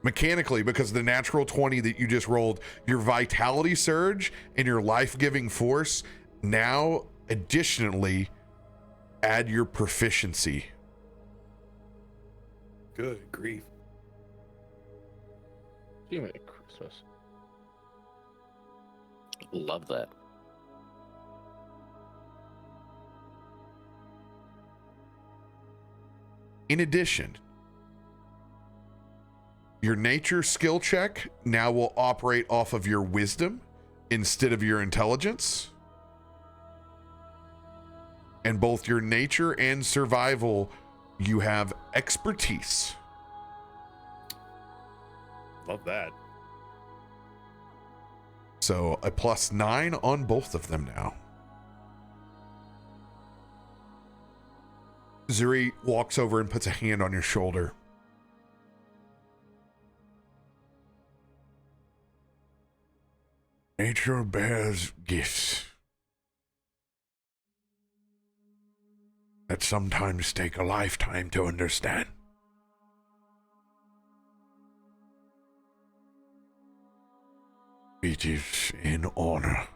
Mechanically, because of the natural 20 that you just rolled, your vitality surge and your life-giving force now additionally add your proficiency. Good grief. Merry Christmas. Love that. In addition, your nature skill check now will operate off of your wisdom instead of your intelligence. And both your nature and survival, you have expertise. Love that. So a +9 on both of them now. Zuri walks over and puts a hand on your shoulder. Nature bears gifts that sometimes take a lifetime to understand. It is an honor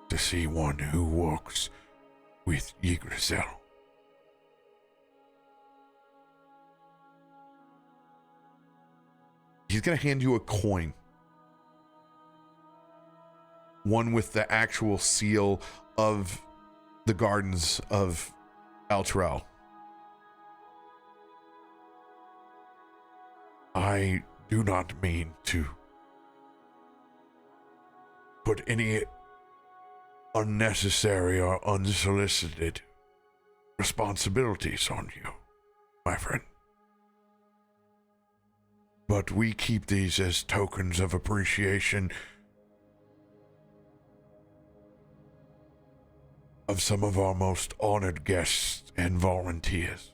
to see one who works with Yggdrasil. He's going to hand you a coin. One with the actual seal of the gardens of Altrel. I do not mean to put any unnecessary or unsolicited responsibilities on you, my friend. But we keep these as tokens of appreciation of some of our most honored guests and volunteers.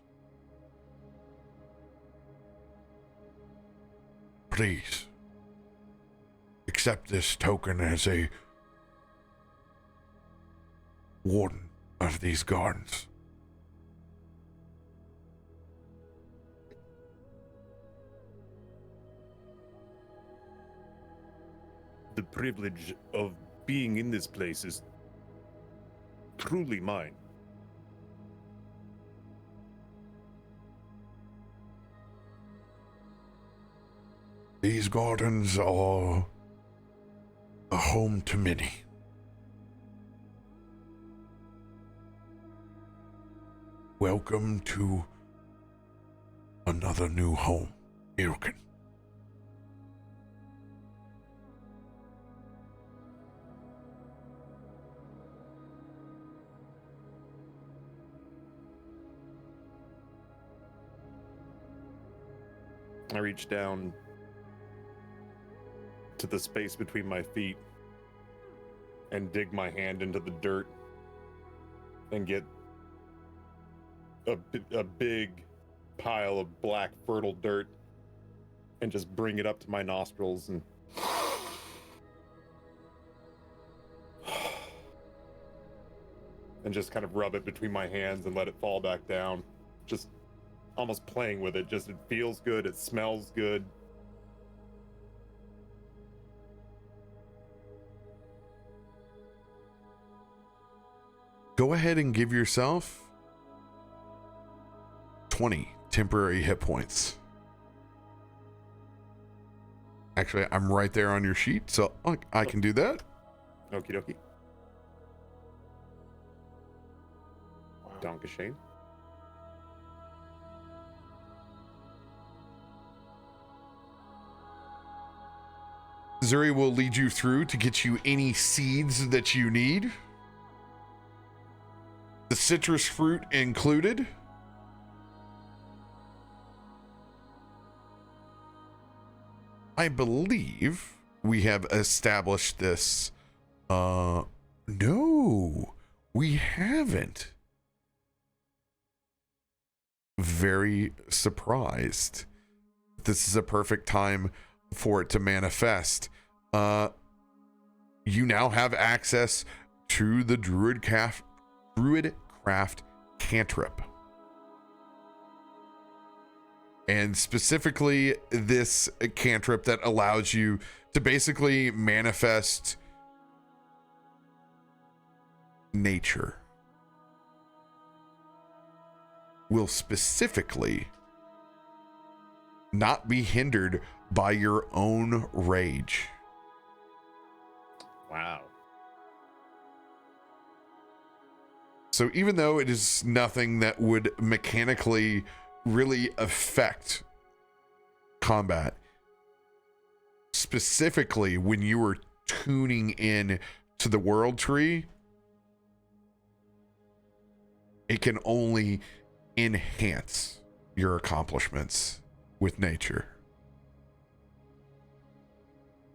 Please, accept this token as a warden of these gardens. The privilege of being in this place is truly mine. These gardens are a home to many. Welcome to another new home, Ilkun. I reach down to the space between my feet and dig my hand into the dirt and get a big pile of black fertile dirt and just bring it up to my nostrils and just kind of rub it between my hands and let it fall back down, just almost playing with it. Just, it feels good, it smells good. Go ahead and give yourself 20 temporary hit points. Actually, I'm right there on your sheet, so I can do that. Okie dokie. Donka Shane. Zuri will lead you through to get you any seeds that you need. The citrus fruit included. I believe we have established this. No, we haven't. Very surprised. This is a perfect time for it to manifest. You now have access to the Druidcraft cantrip. And specifically this cantrip that allows you to basically manifest nature will specifically not be hindered by your own rage. Wow. So even though it is nothing that would mechanically really affect combat, specifically when you were tuning in to the world tree, It can only enhance your accomplishments with nature.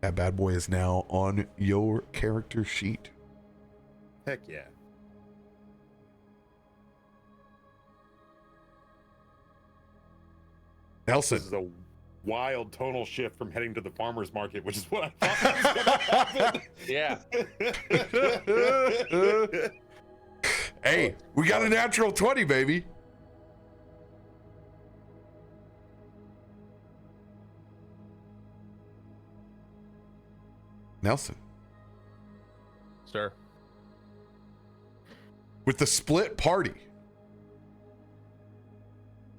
That bad boy is now on your character sheet. Heck yeah. Nelson. This is a wild tonal shift from heading to the farmer's market, which is what I thought was gonna happen. Yeah. Hey, we got a natural 20, baby. Nelson. Sir. With the split party,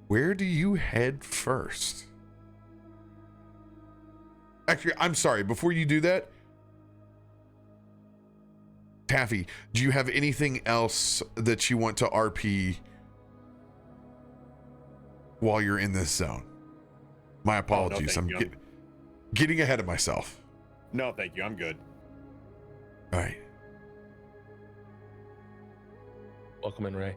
where do you head first? Actually, I'm sorry. Before you do that, Taffy, do you have anything else that you want to RP while you're in this zone? My apologies. thank you. I'm getting ahead of myself. No, thank you. I'm good. All right. Welcome in, Ray.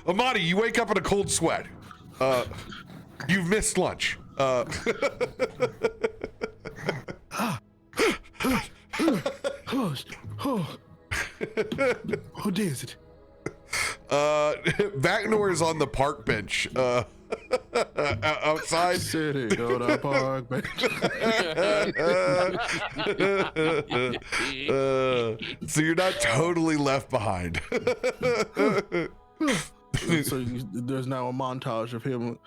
Amatti, you wake up in a cold sweat. You've missed lunch. Who dares it? Vaknor is on the park bench outside. Sitting on a park bench. So you're not totally left behind. So there's now a montage of him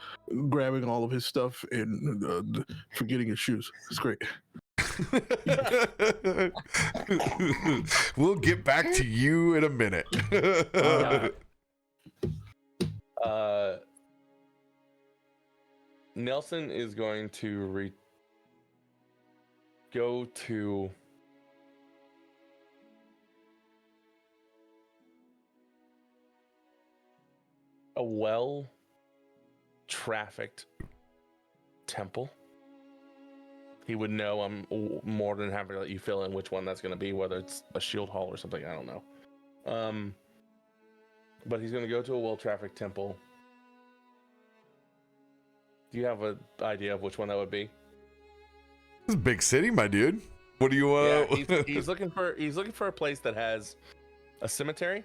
grabbing all of his stuff and forgetting his shoes. It's great. We'll get back to you in a minute. Nelson is going to go to a well-trafficked temple. He would know. I'm more than happy to let you fill in which one that's going to be, whether it's a shield hall or something. I don't know. But he's going to go to a well-trafficked temple. Do you have an idea of which one that would be? This is a big city, my dude. What do you he's looking for a place that has a cemetery,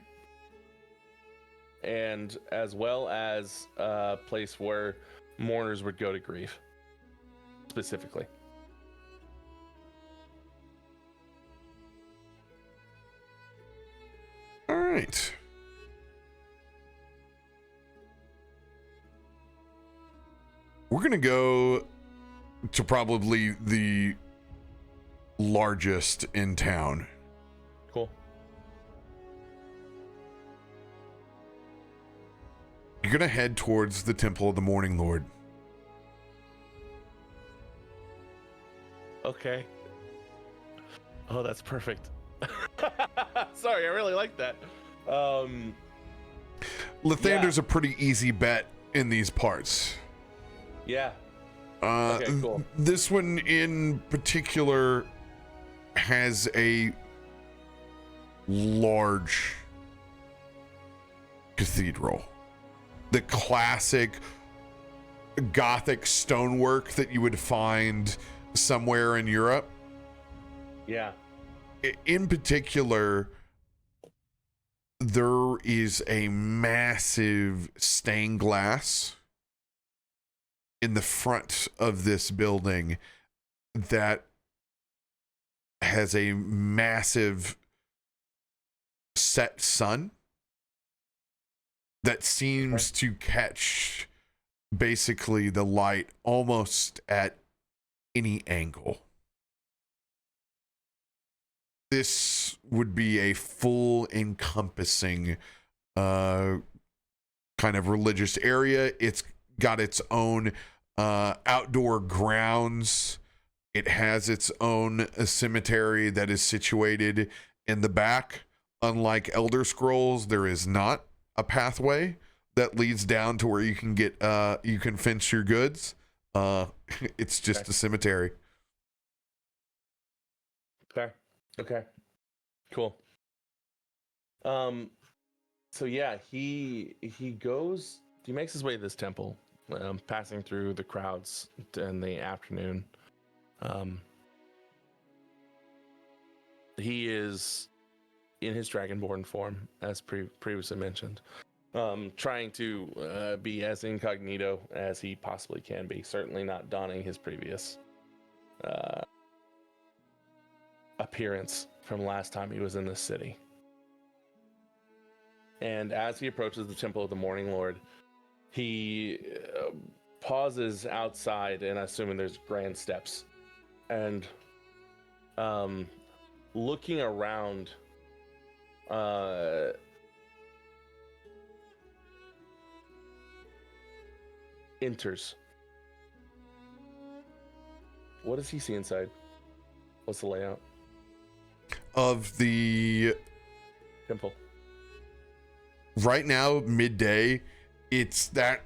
and as well as a place where mourners would go to grieve, specifically. All right. We're going to go to probably the largest in town. Cool. You're going to head towards the Temple of the Morning Lord. Okay. Oh, that's perfect. Sorry, I really like that. Lathander's a pretty easy bet in these parts. Yeah. Okay, cool. This one in particular has a large cathedral. The classic Gothic stonework that you would find somewhere in Europe. Yeah. In particular, there is a massive stained glass in the front of this building that has a massive set sun that seems to catch basically the light almost at any angle. This would be a full encompassing kind of religious area. It's got its own outdoor grounds. It has its own cemetery that is situated in the back. Unlike Elder Scrolls, there is not a pathway that leads down to where you can get you can fence your goods. It's just a cemetery. Okay. Cool. So yeah, he makes his way to this temple, passing through the crowds in the afternoon. He is in his Dragonborn form, as previously mentioned, trying to be as incognito as he possibly can be. Certainly not donning his previous appearance from last time he was in this city. And as he approaches the Temple of the Morning Lord, he pauses outside, and assuming there's grand steps, and looking around, enters. What does he see inside? What's the layout Of the temple? right now, midday, it's that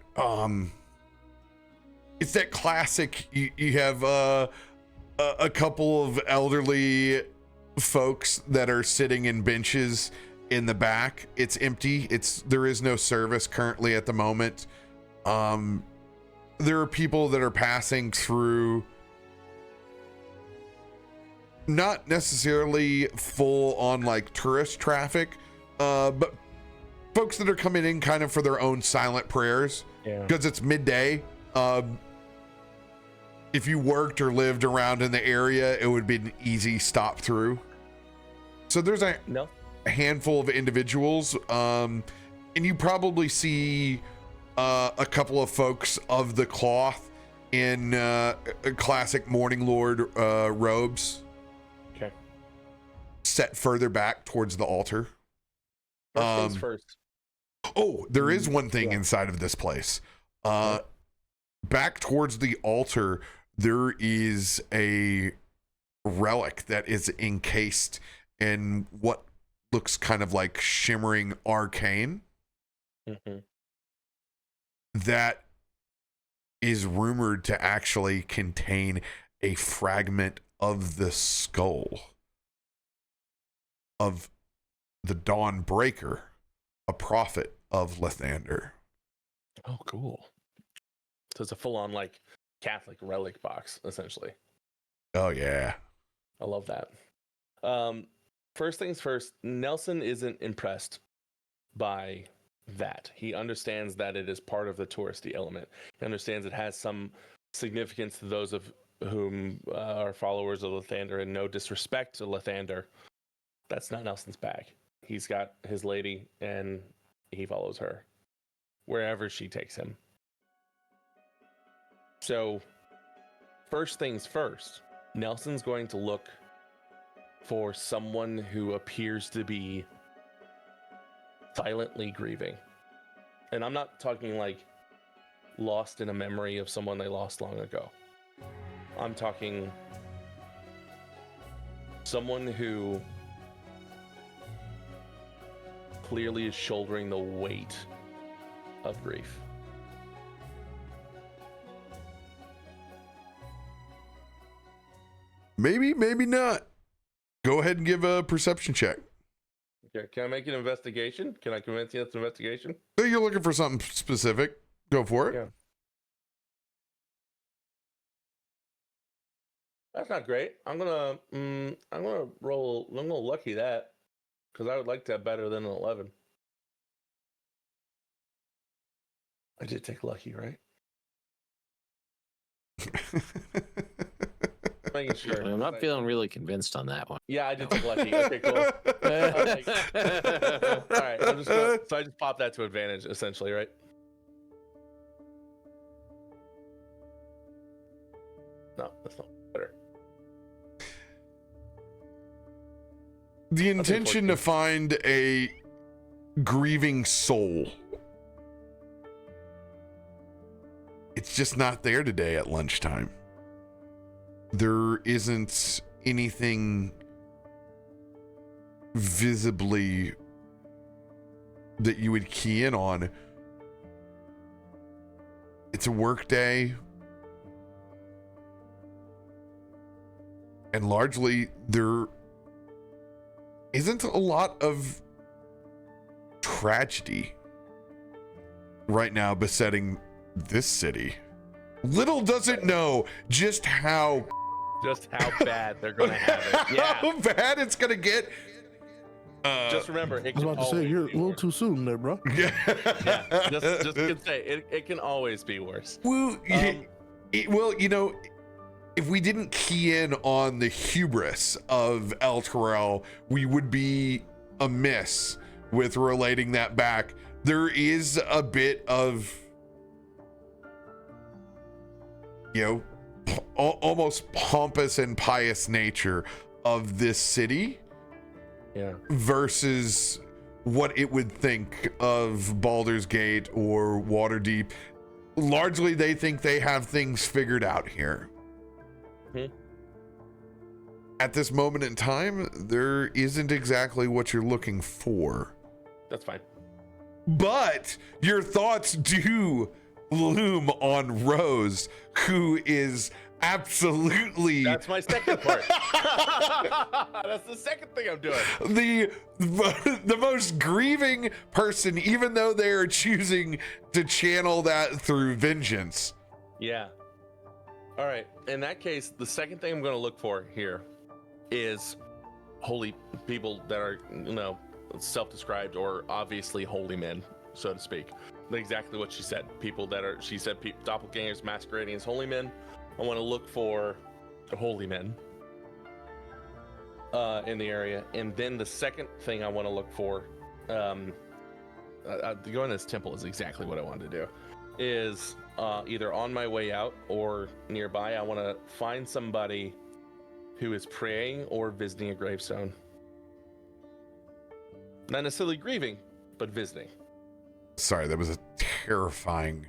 classic. You have a couple of elderly folks that are sitting in benches in the back. It's empty. There is no service currently at the moment. There are people that are passing through, not necessarily full on like tourist traffic, but folks that are coming in kind of for their own silent prayers, because it's midday. If you worked or lived around in the area, it would be an easy stop through. So there's a handful of individuals, and you probably see a couple of folks of the cloth in classic Morning Lord robes. Okay. Set further back towards the altar. First things first. Oh, there is one thing inside of this place. Back towards the altar, there is a relic that is encased in what looks kind of like shimmering arcane. Mm-hmm. That is rumored to actually contain a fragment of the skull of the Dawn Breaker, a prophet of Lathander. Oh, cool. So it's a full-on like Catholic relic box, essentially. Oh yeah. I love that. First things first, Nelson isn't impressed by that. He understands that it is part of the touristy element. He understands it has some significance to those of whom are followers of Lathander, and no disrespect to Lathander. That's not Nelson's bag. He's got his lady, and he follows her wherever she takes him. So, first things first, Nelson's going to look for someone who appears to be silently grieving. And I'm not talking like lost in a memory of someone they lost long ago. I'm talking someone who clearly is shouldering the weight of grief. Maybe, maybe not. Go ahead and give a perception check. Okay, can I make an investigation? Can I convince you it's an investigation? So you're looking for something specific. Go for it. Yeah. That's not great. I'm gonna lucky that, because I would like to have better than an 11. I did take lucky, right? Making sure. I'm not feeling really convinced on that one. Yeah, I did take lucky. Okay, cool. All right, so I just popped that to advantage, essentially, right? No, that's not better. The intention to find a grieving soul. It's just not there today at lunchtime. There isn't anything visibly that you would key in on. It's a work day, and largely there isn't a lot of tragedy right now besetting this city. Little does it know just how bad they're gonna have it. Yeah. how bad it's gonna get. Just remember, it I was can about to say always you're a be little worse. too soon there, bro. Yeah, just can say it can always be worse. Well, you know, if we didn't key in on the hubris of El Terrell, we would be amiss with relating that back. There is a bit of, you know, almost pompous and pious nature of this city. Yeah. Versus what it would think of Baldur's Gate or Waterdeep. Largely, they think they have things figured out here. At this moment in time, there isn't exactly what you're looking for. That's fine. But your thoughts do loom on Rose, who is absolutely That's my second part. That's the second thing I'm doing. the most grieving person, even though they are choosing to channel that through vengeance. Yeah. All right. In that case, the second thing I'm going to look for here is holy people that are, you know, self-described or obviously holy men, so to speak. Exactly what she said. People that are, she said, doppelgangers masquerading as holy men. I want to look for the holy men in the area. And then the second thing I want to look for, going to this temple is exactly what I wanted to do, is either on my way out or nearby, I want to find somebody who is praying or visiting a gravestone. Not necessarily grieving, but visiting. Sorry, that was a terrifying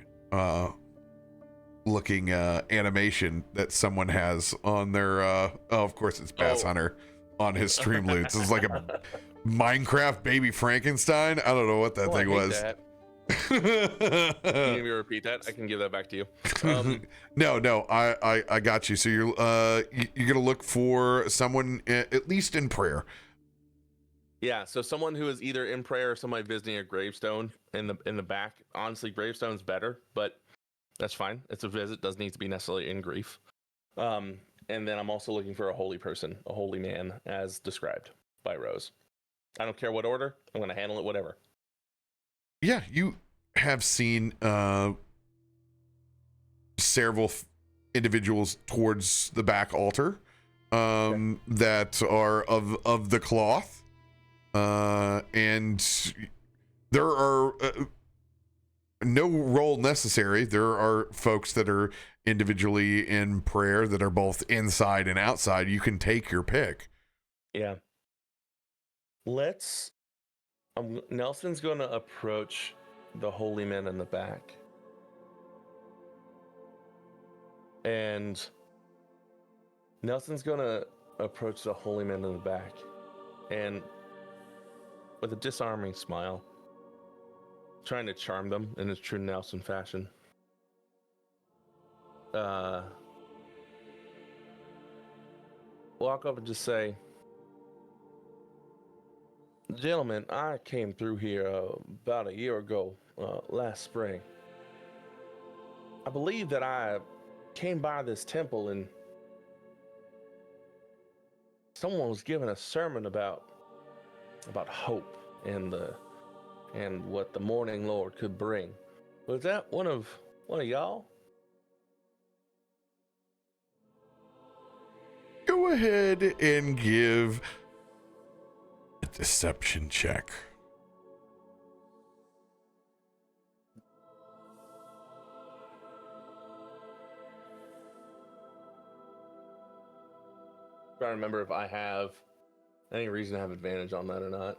looking animation that someone has on their of course it's Bass Hunter on his Streamloots. It's like a Minecraft baby Frankenstein. I don't know what that thing was. Can you repeat that? I can give that back to you. No, I got you. So you're gonna look for someone at least in prayer. Yeah, so someone who is either in prayer or somebody visiting a gravestone in the back. Honestly, gravestone's better, but that's fine. It's a visit, doesn't need to be necessarily in grief. And then I'm also looking for a holy person, a holy man, as described by Rose. I don't care what order. I'm going to handle it whatever. Yeah, you have seen several individuals towards the back altar that are of the cloth, and there are no role necessary. There are folks that are individually in prayer that are both inside and outside. You can take your pick. Yeah. Nelson's going to approach the holy man in the back. And Nelson's going to approach the holy man in the back. And with a disarming smile, trying to charm them in his true Nelson fashion. Walk up and just say, "Gentlemen, I came through here about a year ago, last spring. I believe that I came by this temple and someone was giving a sermon about hope and what the morning Lord could bring. Was that one of y'all?" Go ahead and give a deception check. Trying to remember if I have any reason to have advantage on that or not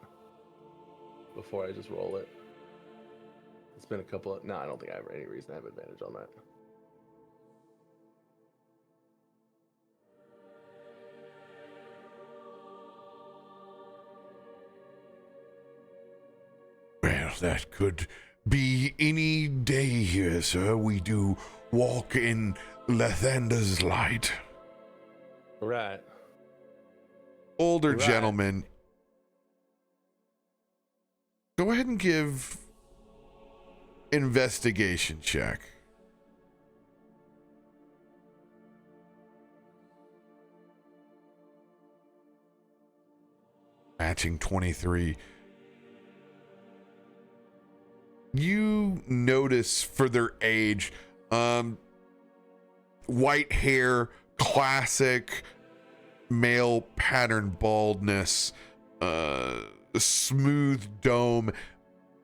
before I just roll it. It's been a couple of... No, I don't think I have any reason to have advantage on that. Well, that could be any day here, sir. We do walk in Lathander's light. Right. Older Right. gentleman, Go ahead and give investigation check. Matching 23. You notice for their age, white hair, classic male pattern baldness, smooth dome,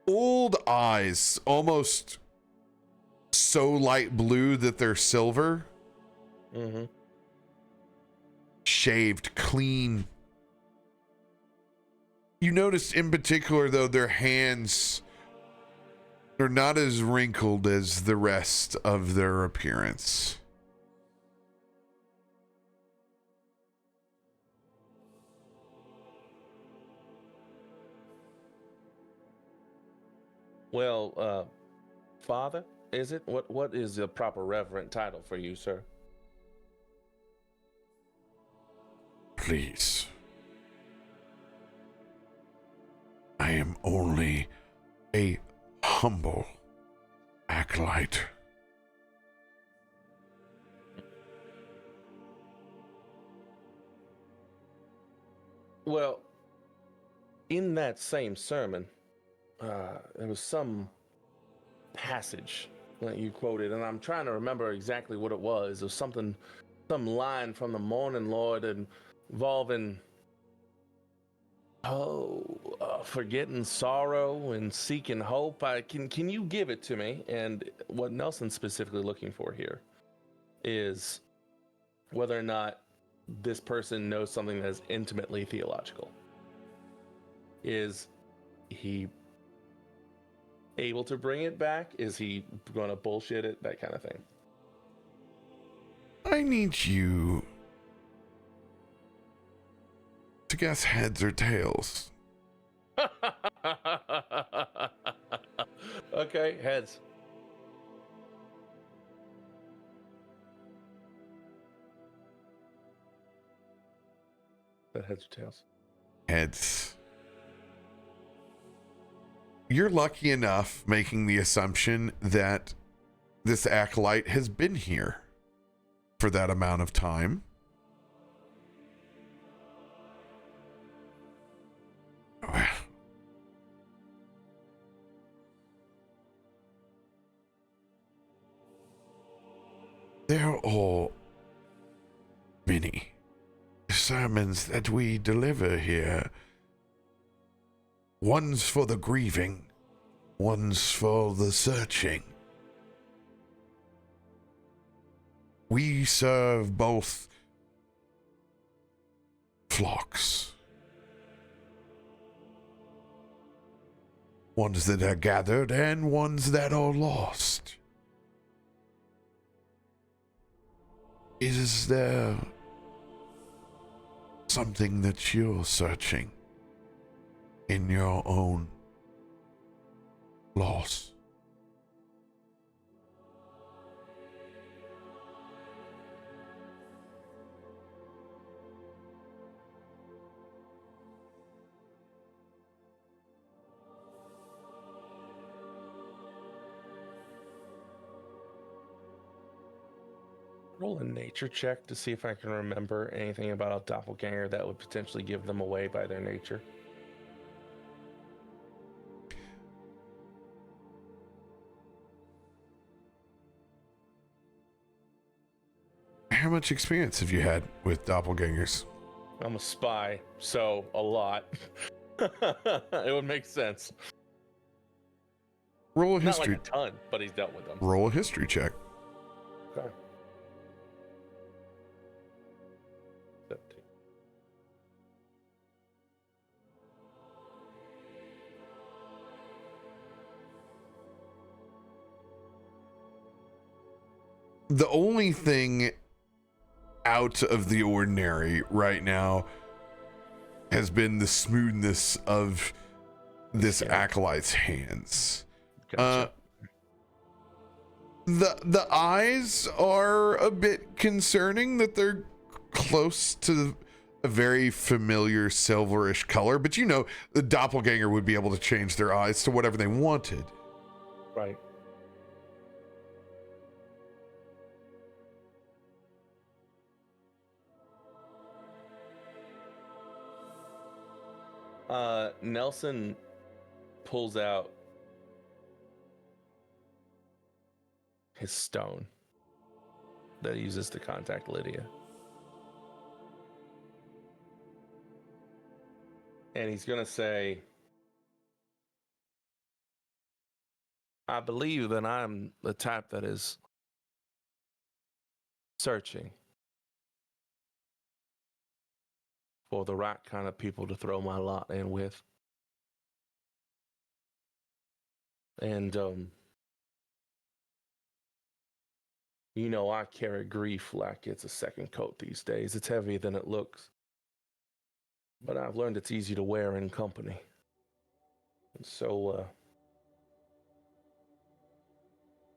old eyes, almost so light blue that they're silver. Mm-hmm. Shaved, clean. You notice in particular, though, their hands are not as wrinkled as the rest of their appearance. Well, Father, is it? What is the proper reverent title for you, sir? Please. I am only a humble acolyte. Well, in that same sermon, there was some passage that you quoted, and I'm trying to remember exactly what it was. It was something, some line from the Morning Lord involving forgetting sorrow and seeking hope. Can you give it to me? And what Nelson's specifically looking for here is whether or not this person knows something that is intimately theological. Is he able to bring it back? Is he going to bullshit it? That kind of thing. I need you to guess heads or tails. Okay, heads. That heads or tails? Heads. You're lucky enough making the assumption that this acolyte has been here for that amount of time. Well, there are many sermons that we deliver here. One's for the grieving, one's for the searching. We serve both flocks. Ones that are gathered and ones that are lost. Is there something that you're searching in your own loss? Roll a nature check to see if I can remember anything about a doppelganger that would potentially give them away by their nature. How much experience have you had with doppelgangers? I'm a spy, so a lot. It would make sense. Roll a Not history. like a ton, but he's dealt with them. Roll a history check. Okay. 17. The only thing out of the ordinary right now has been the smoothness of this acolyte's hands. Gotcha. The eyes are a bit concerning that they're close to a very familiar silverish color, but the doppelganger would be able to change their eyes to whatever they wanted. Right. Nelson pulls out his stone that he uses to contact Lydia. And he's going to say, I believe that I'm the type that is searching for the right kind of people to throw my lot in with. And, I carry grief like it's a second coat these days. It's heavier than it looks. But I've learned it's easy to wear in company. And so,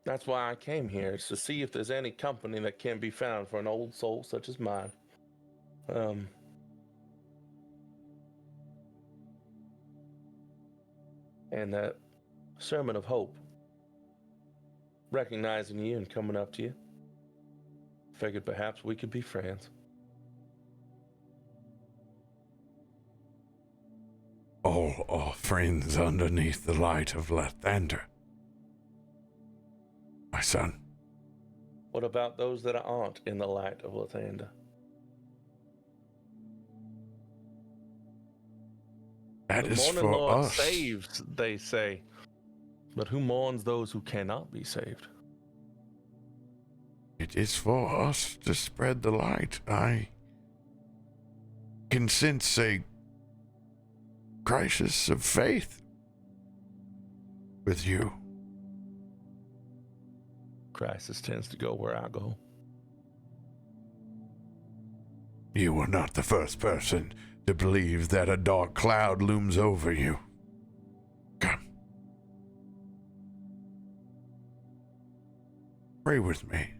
that's why I came here, is to see if there's any company that can be found for an old soul such as mine. And that sermon of hope, recognizing you and coming up to you, figured perhaps we could be friends. All are friends underneath the light of Lathander, my son. What about those that aren't in the light of Lathander? That The is morning for Lord us. saves, they say. But who mourns those who cannot be saved? It is for us to spread the light. I can sense a crisis of faith with you. Crisis tends to go where I go. You were not the first person to believe that a dark cloud looms over you. Come. Pray with me.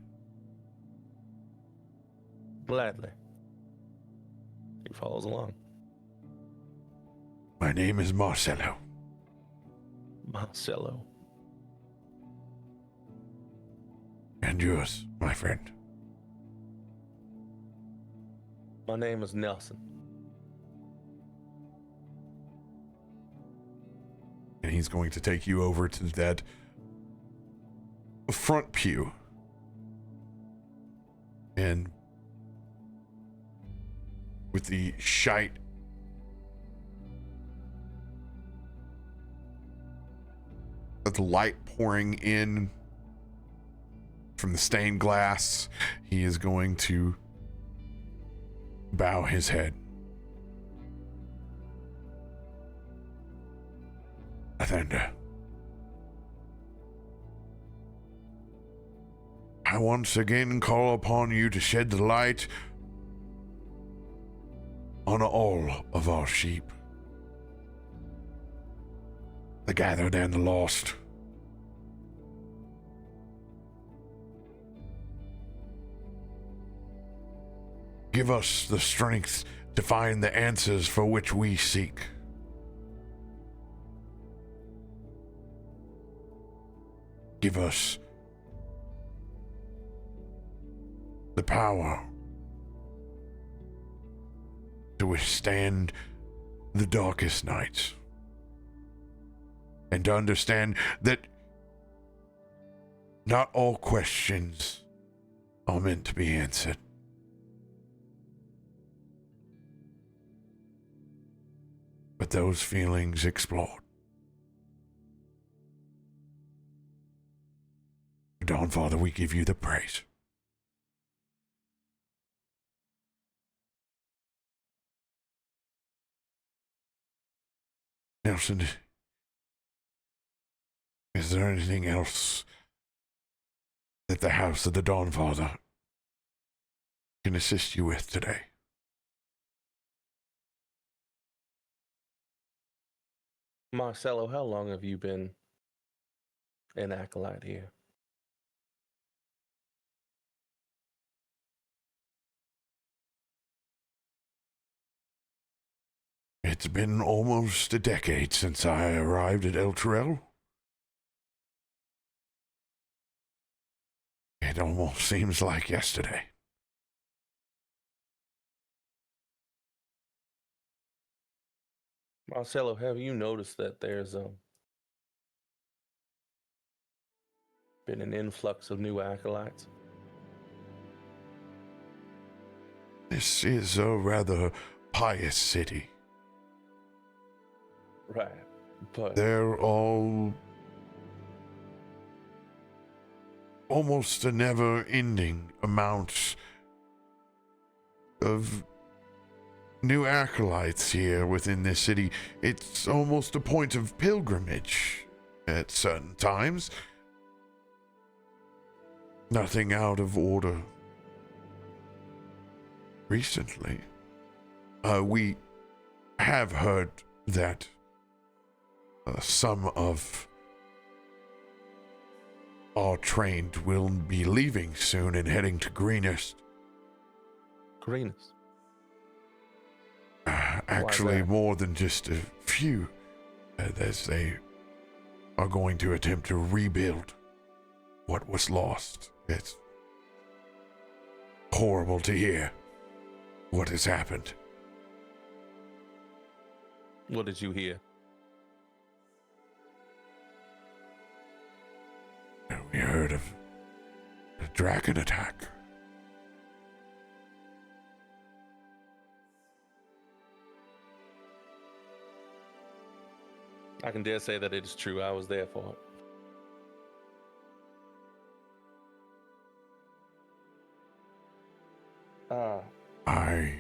Gladly. He follows along. My name is Marcelo. Marcelo. And yours, my friend. My name is Nelson. And he's going to take you over to that front pew. And with the shite of the light pouring in from the stained glass, he is going to bow his head. Lathander, I once again call upon you to shed the light on all of our sheep, the gathered and the lost. Give us the strength to find the answers for which we seek. Give us the power to withstand the darkest nights, and to understand that not all questions are meant to be answered. But those feelings explored. Dawn Father, we give you the praise. Nelson, is there anything else that the House of the Dawn Father can assist you with today? Marcelo, how long have you been an acolyte here? It's been almost a decade since I arrived at El Terrell. It almost seems like yesterday. Marcelo, have you noticed that there's been an influx of new acolytes? This is a rather pious city. Right, but They're all almost a never-ending amount of new acolytes here within this city. It's almost a point of pilgrimage at certain times. Nothing out of order recently. We have heard that some of our trained will be leaving soon and heading to Greenest. Greenest. Actually, that? more than just a few, as they are going to attempt to rebuild what was lost. It's horrible to hear what has happened. What did you hear? We heard of a dragon attack. I can dare say that it is true. I was there for it.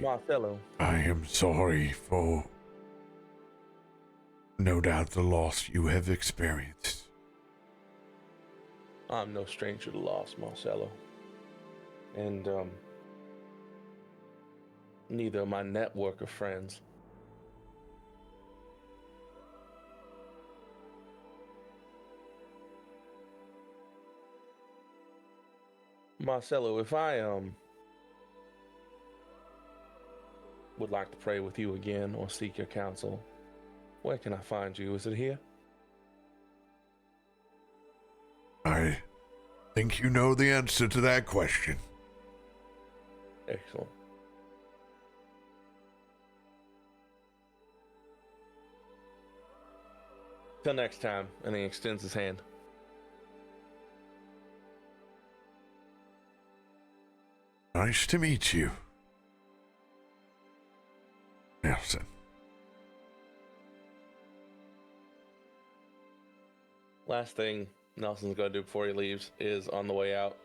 Marcelo. I am sorry for no doubt the loss you have experienced. I'm no stranger to loss, Marcelo. And, neither my network of friends. Marcelo, if I, would like to pray with you again or seek your counsel, where can I find you? Is it here? I think you know the answer to that question. Excellent. Till next time, and he extends his hand. Nice to meet you, Nelson. Last thing Nelson's gonna do before he leaves is on the way out,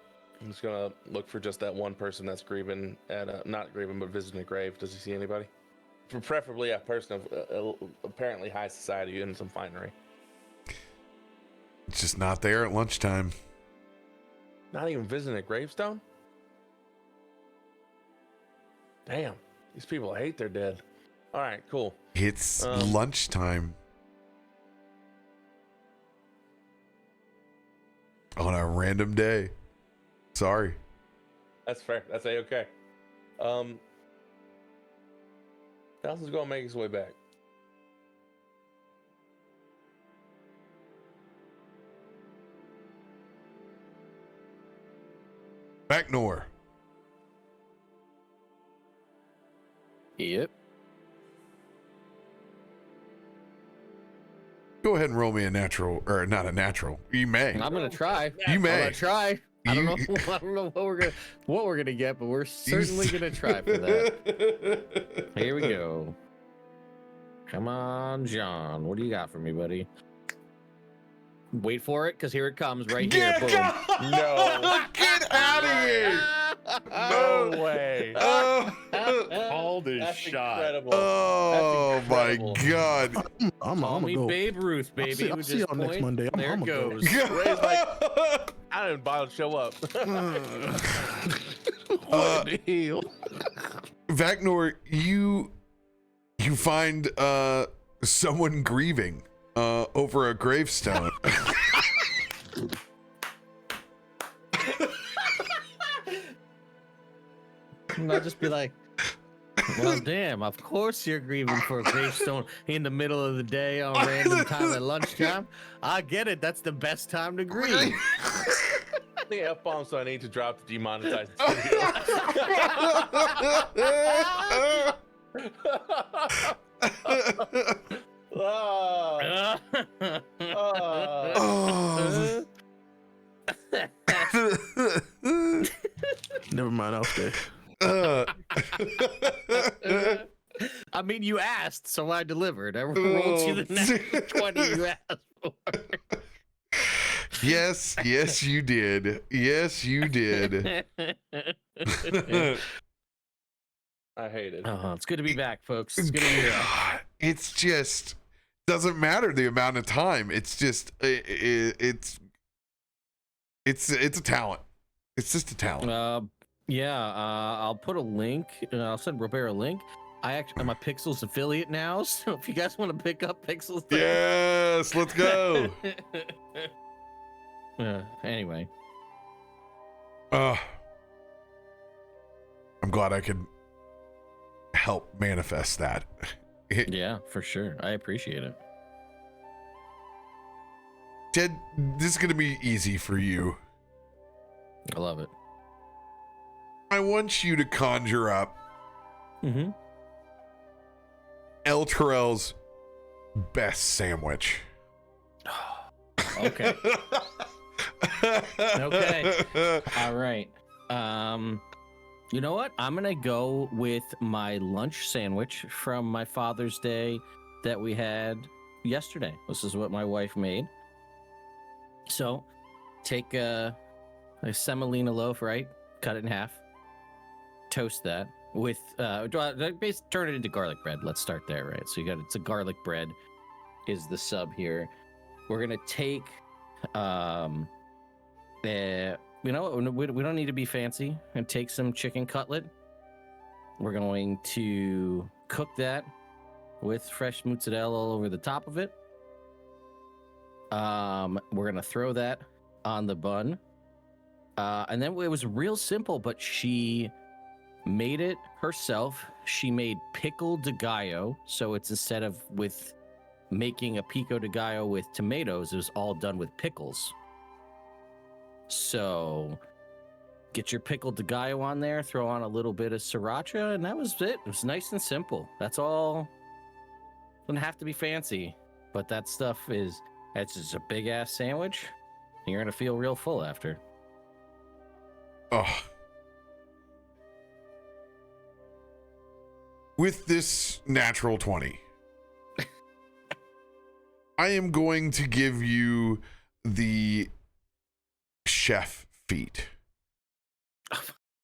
he's gonna look for just that one person that's grieving at not grieving but visiting a grave. Does he see anybody? Preferably a person of apparently high society and some finery. It's just not there at lunchtime. Not even visiting a gravestone? Damn, these people hate their dead. All right, cool. It's lunchtime on a random day. Sorry. That's fair. That's A-okay. Nelson's gonna make his way back. Vaknor. Yep. Go ahead and roll me a natural, or not a natural. You may. I'm gonna try. You may. I'm gonna try. I don't know. You- I don't know what we're gonna get, but we're certainly gonna try for that. Here we go. Come on, John. What do you got for me, buddy? Wait for it, because here it comes right here. Boom. No. Get out of here! No way. Called his That's shot. incredible. Oh That's my incredible. God! I'm Call gonna me go. Babe Ruth, baby. I'll We see just y'all next point. Monday. There I'm it gonna go. goes. Ray's like, I didn't bother to show up. What the hell? Vaknor, you find someone grieving over a gravestone. And I'll just be like, Well, damn, of course you're grieving for a gravestone in the middle of the day on random time at lunchtime. I get it. That's the best time to grieve. The F-bombs I need to drop to demonetize the video. Never mind, I'll stay. I mean, you asked, so I delivered. I rolled you the next 20 you asked for. Yes, you did. Yes, you did. I hate it. It's good to be back, folks. It's good to be back. It's just doesn't matter the amount of time. It's just it's a talent. It's just a talent. I'll put a link. I'll send RoBear a link. I'm a Pixels affiliate now, so if you guys want to pick up Pixels, yes, let's go. Anyway, I'm glad I could help manifest that. Yeah, for sure. I appreciate it. Jed, this is gonna be easy for you. I love it. I want you to conjure up El Terrell's best sandwich. Okay. Okay. All right. You know what? I'm gonna go with my lunch sandwich from my Father's Day that we had yesterday. This is what my wife made. So, take a semolina loaf, right? Cut it in half. Toast that with basically turn it into garlic bread. Let's start there, right? So it's a garlic bread is the sub here. We're gonna take we don't need to be fancy, and take some chicken cutlet. We're going to cook that with fresh mozzarella all over the top of it. We're gonna throw that on the bun, and then it was real simple, but she made it herself. She made pico de gallo, so it's instead of with making a pico de gallo with tomatoes, it was all done with pickles. So get your pickle de gallo on there, throw on a little bit of sriracha, and that was it. It was nice and simple. That's all. Doesn't have to be fancy, but that stuff it's just a big ass sandwich. And you're gonna feel real full after. Oh. With this natural 20, I am going to give you the chef feat.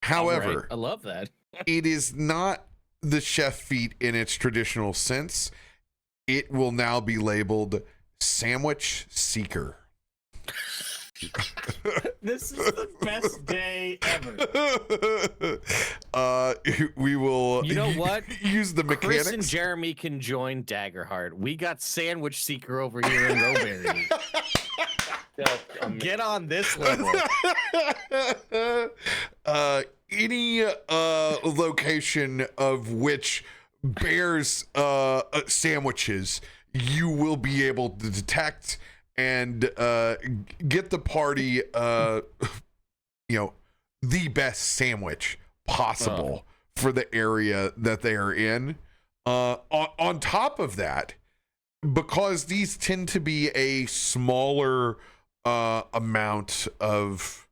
However, right. I love that. it is not the chef feat in its traditional sense. It will now be labeled Sandwich Seeker. This is the best day ever. We will. You know what? Use the mechanics. Chris and Jeremy can join Daggerheart. We got Sandwich Seeker over here in RoBear. Get on this level. Any location of which bears sandwiches, you will be able to detect and get the party the best sandwich possible for the area that they are in. On top of that, because these tend to be a smaller amount of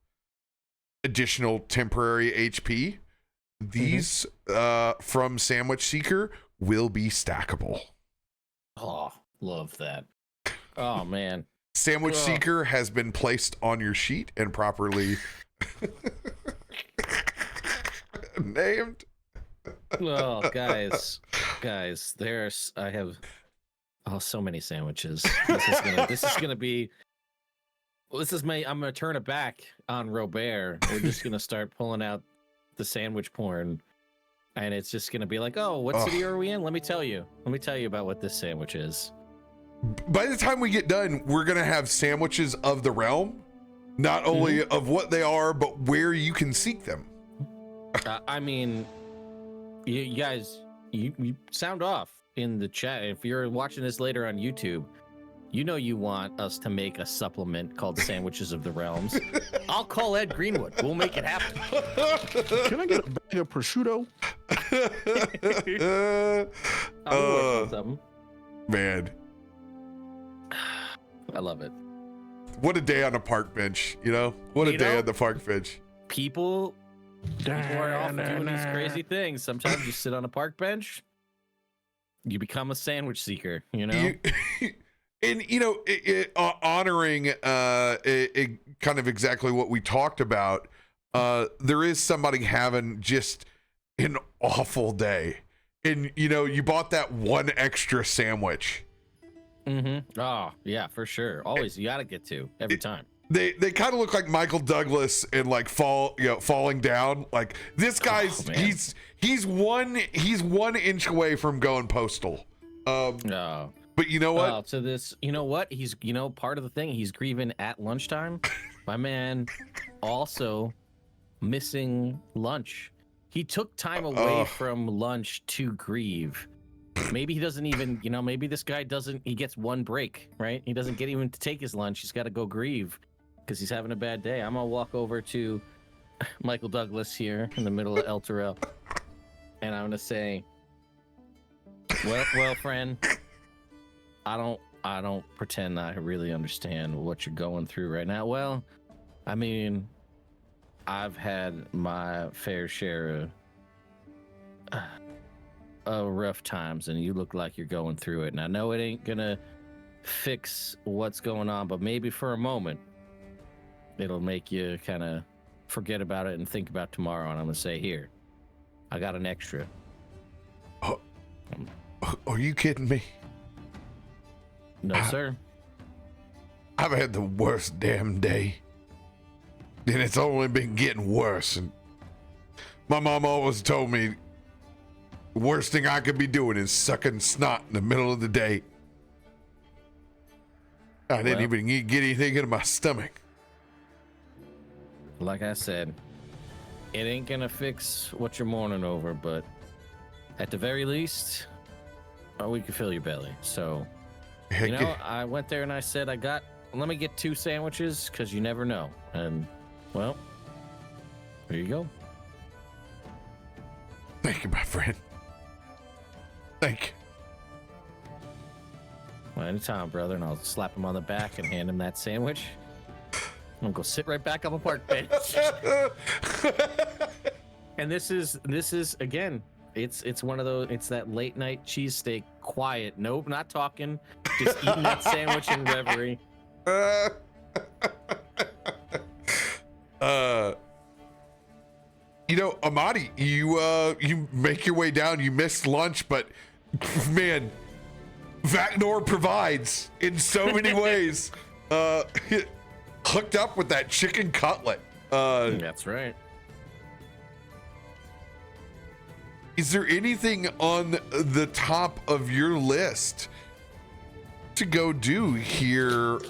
additional temporary HP, these from Sandwich Seeker will be stackable. Oh, love that. Oh man. Sandwich Seeker has been placed on your sheet and properly named. Oh, guys, I have so many sandwiches. This is gonna be. Well, I'm gonna turn it back on RoBear. We're just gonna start pulling out the sandwich porn, and it's just gonna be like, oh, what city are we in? Let me tell you about what this sandwich is. By the time we get done, we're gonna have sandwiches of the realm, not only of what they are, but where you can seek them. I mean, You guys, you sound off in the chat. If you're watching this later on YouTube, you know you want us to make a supplement called Sandwiches of the Realms. I'll call Ed Greenwood. We'll make it happen. Can I get a bag of prosciutto? I'll work on something. Man, I love it. what a day on the park bench, you know? What a day on the park bench. People are off doing these crazy things. Sometimes you sit on a park bench, you become a sandwich seeker, you know? And, you know, honoring kind of exactly what we talked about, there is somebody having just an awful day. And, you know, you bought that one extra sandwich. Mm-hmm. Oh, yeah, for sure. Always, you got to get to every time. They kind of look like Michael Douglas and like falling down. Like this guy's he's 1 inch away from going postal. Oh. But you know what? So this, you know what? He's, you know, part of the thing, he's grieving at lunchtime. My man also missing lunch. He took time away from lunch to grieve. Maybe he doesn't even, you know, maybe this guy doesn't, he gets one break, right? He doesn't get even to take his lunch. He's got to go grieve because he's having a bad day. I'm going to walk over to Michael Douglas here in the middle of El Terrell. And I'm going to say, well, friend, I don't pretend I really understand what you're going through right now. Well, I mean, I've had my fair share of rough times, and you look like you're going through it. And I know it ain't gonna fix what's going on, but maybe for a moment, it'll make you kind of forget about it and think about tomorrow. And I'm gonna say, here, I got an extra. Are you kidding me? No, sir. I've had the worst damn day. And it's only been getting worse. And my mom always told me the worst thing I could be doing is sucking snot in the middle of the day. I didn't even get anything into my stomach. Like I said, it ain't gonna fix what you're mourning over, but at the very least, we can fill your belly. So, you know, I went there and I said, let me get 2 sandwiches, because you never know. And, well, there you go. Thank you, my friend. Thank you. Well, anytime, brother, and I'll slap him on the back and hand him that sandwich. I'm gonna go sit right back on the park bench. And this is again, it's one of those, it's that late night cheesesteak, quiet, nope, not talking, just eating that sandwich in reverie. You know, Amatti, you make your way down. You missed lunch, but man, Vaknor provides in so many ways. Hooked up with that chicken cutlet. That's right. Is there anything on the top of your list to go do here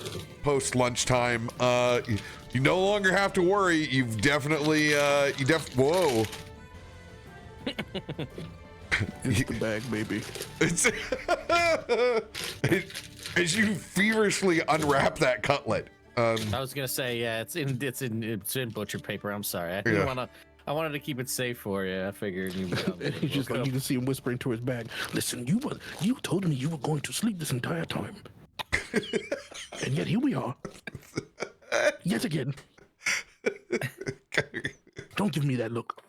post lunchtime? You no longer have to worry. You've definitely, whoa. It's the bag, baby. It's as you feverishly unwrap that cutlet. I was gonna say, yeah, it's in butcher paper. I'm sorry. I wanted to keep it safe for you. I figured you. He's just like, you can see him whispering to his bag. Listen, you told me you were going to sleep this entire time, and yet here we are, yet again. Don't give me that look.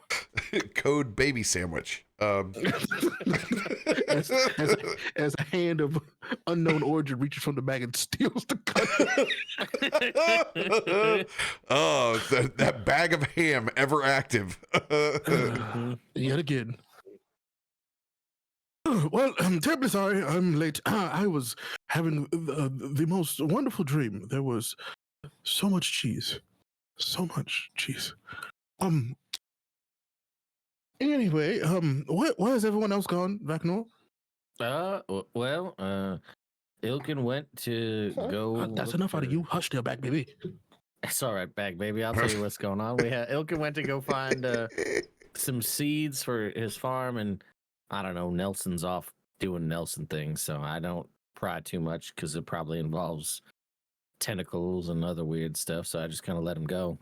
Code baby sandwich. As a hand of unknown origin reaches from the bag and steals the cut. Oh, that bag of ham ever active. Yet again. Well, I'm terribly sorry I'm late. I was having the most wonderful dream. There was so much cheese. So much cheese. Anyway, where has everyone else gone, Vaknor? Ilkun went to go. That's enough out of you. Hush there, back baby. It's all right, back baby. I'll tell you what's going on. Ilkun went to go find some seeds for his farm, and I don't know, Nelson's off doing Nelson things, so I don't pry too much because it probably involves tentacles and other weird stuff, so I just kind of let him go.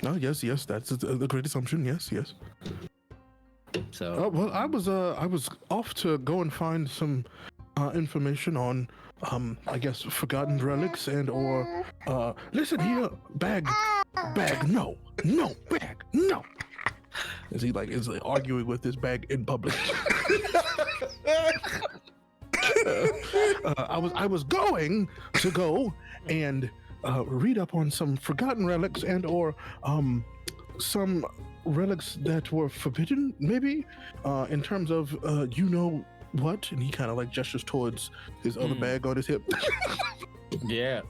Oh, yes, that's a great assumption. Yes. So Well, I was off to go and find some information on I guess forgotten relics and or listen here, bag, no, bag, no. Is he is arguing with his bag in public? I was going to go and read up on some forgotten relics and or some relics that were forbidden, maybe, in terms of you know what, and he kind of gestures towards his other bag on his hip. yeah,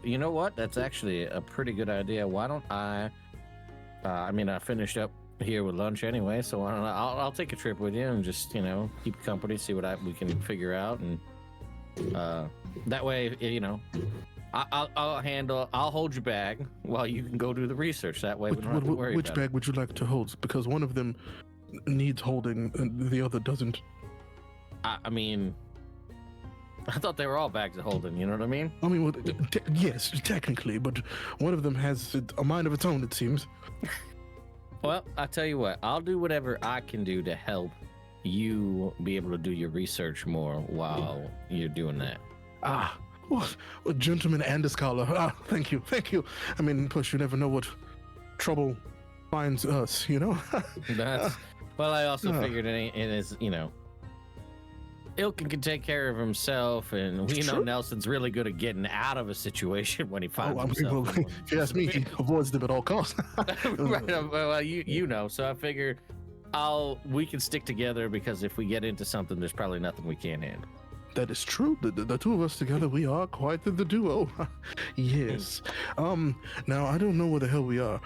you know what? That's actually a pretty good idea. Why don't I mean, I finished up here with lunch anyway, so why don't I'll take a trip with you and just keep company, see what we can figure out, and that way I'll hold your bag while you can go do the research. That way we don't have to worry which about bag would you like to hold? Because one of them needs holding and the other doesn't. I mean, I thought they were all bags of holding, you know what I mean? I mean, well, yes, technically, but one of them has a mind of its own, it seems. Well, I tell you what, I'll do whatever I can do to help you be able to do your research more while you're doing that. Well, a gentleman and a scholar. Thank you. I mean, plus you never know what trouble finds us, That's, well, I also figured it is, Ilkun can take care of himself, and we know Nelson's really good at getting out of a situation when he finds himself. Well, if you ask me, he avoids them at all costs. Right, well, you know, so I figured we can stick together, because if we get into something, there's probably nothing we can't handle. That is true. The two of us together, we are quite the duo. Yes. Now I don't know where the hell we are.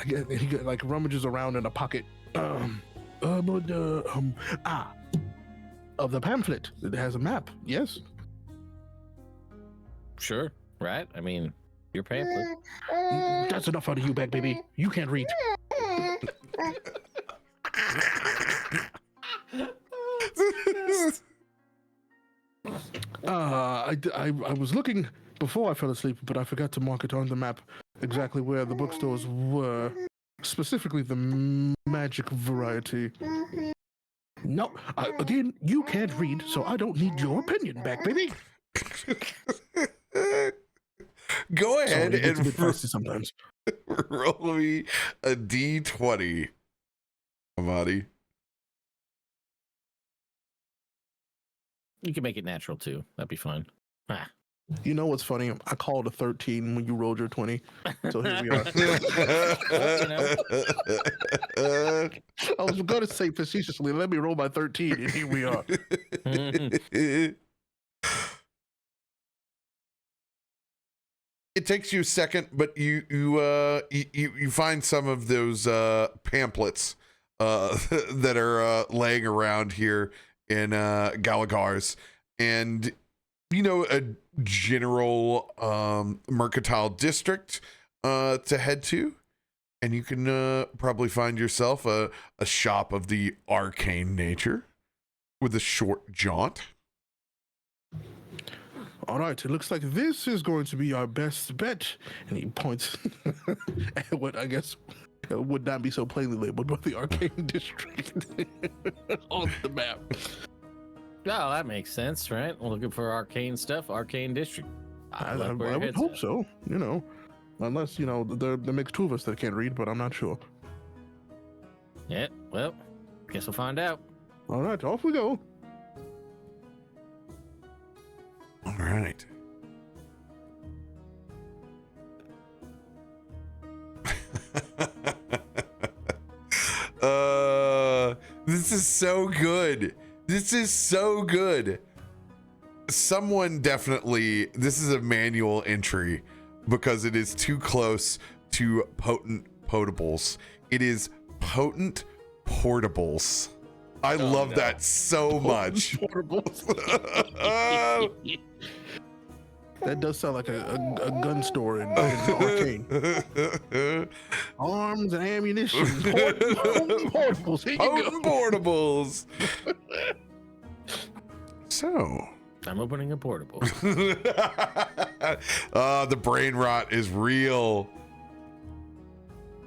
He rummages around in a pocket. Of the pamphlet. It has a map. Yes. Sure. Right. I mean, your pamphlet. That's enough out of you, bag baby. You can't read. I was looking before I fell asleep, but I forgot to mark it on the map exactly where the bookstores were, specifically the magic variety. No, again, you can't read, so I don't need your opinion back, baby. Go ahead and sometimes roll me a D20, Amatti. You can make it natural too. That'd be fine. You know what's funny? I called a 13 when you rolled your 20. So here we are. I was going to say facetiously, let me roll my 13, and here we are. It takes you a second, but you find some of those pamphlets that are laying around here in Gallagher's, and a general mercantile district to head to, and you can probably find yourself a shop of the arcane nature with a short jaunt. All right, it looks like this is going to be our best bet. And he points at what I guess would not be so plainly labeled, but the arcane district on the map. Oh, that makes sense, right? We're looking for arcane stuff, arcane district. I would hope so, unless, there makes two of us that can't read, but I'm not sure. Yeah, well, guess we'll find out. All right, off we go. All right. This is so good. This is so good. Someone definitely, this is a manual entry because it is too close to potent potables. It is potent portables. I love that so much. That does sound like a gun store in Arcane. Arms and ammunition. Portables. Here you Potent go. portables. So. I'm opening a portable. The brain rot is real.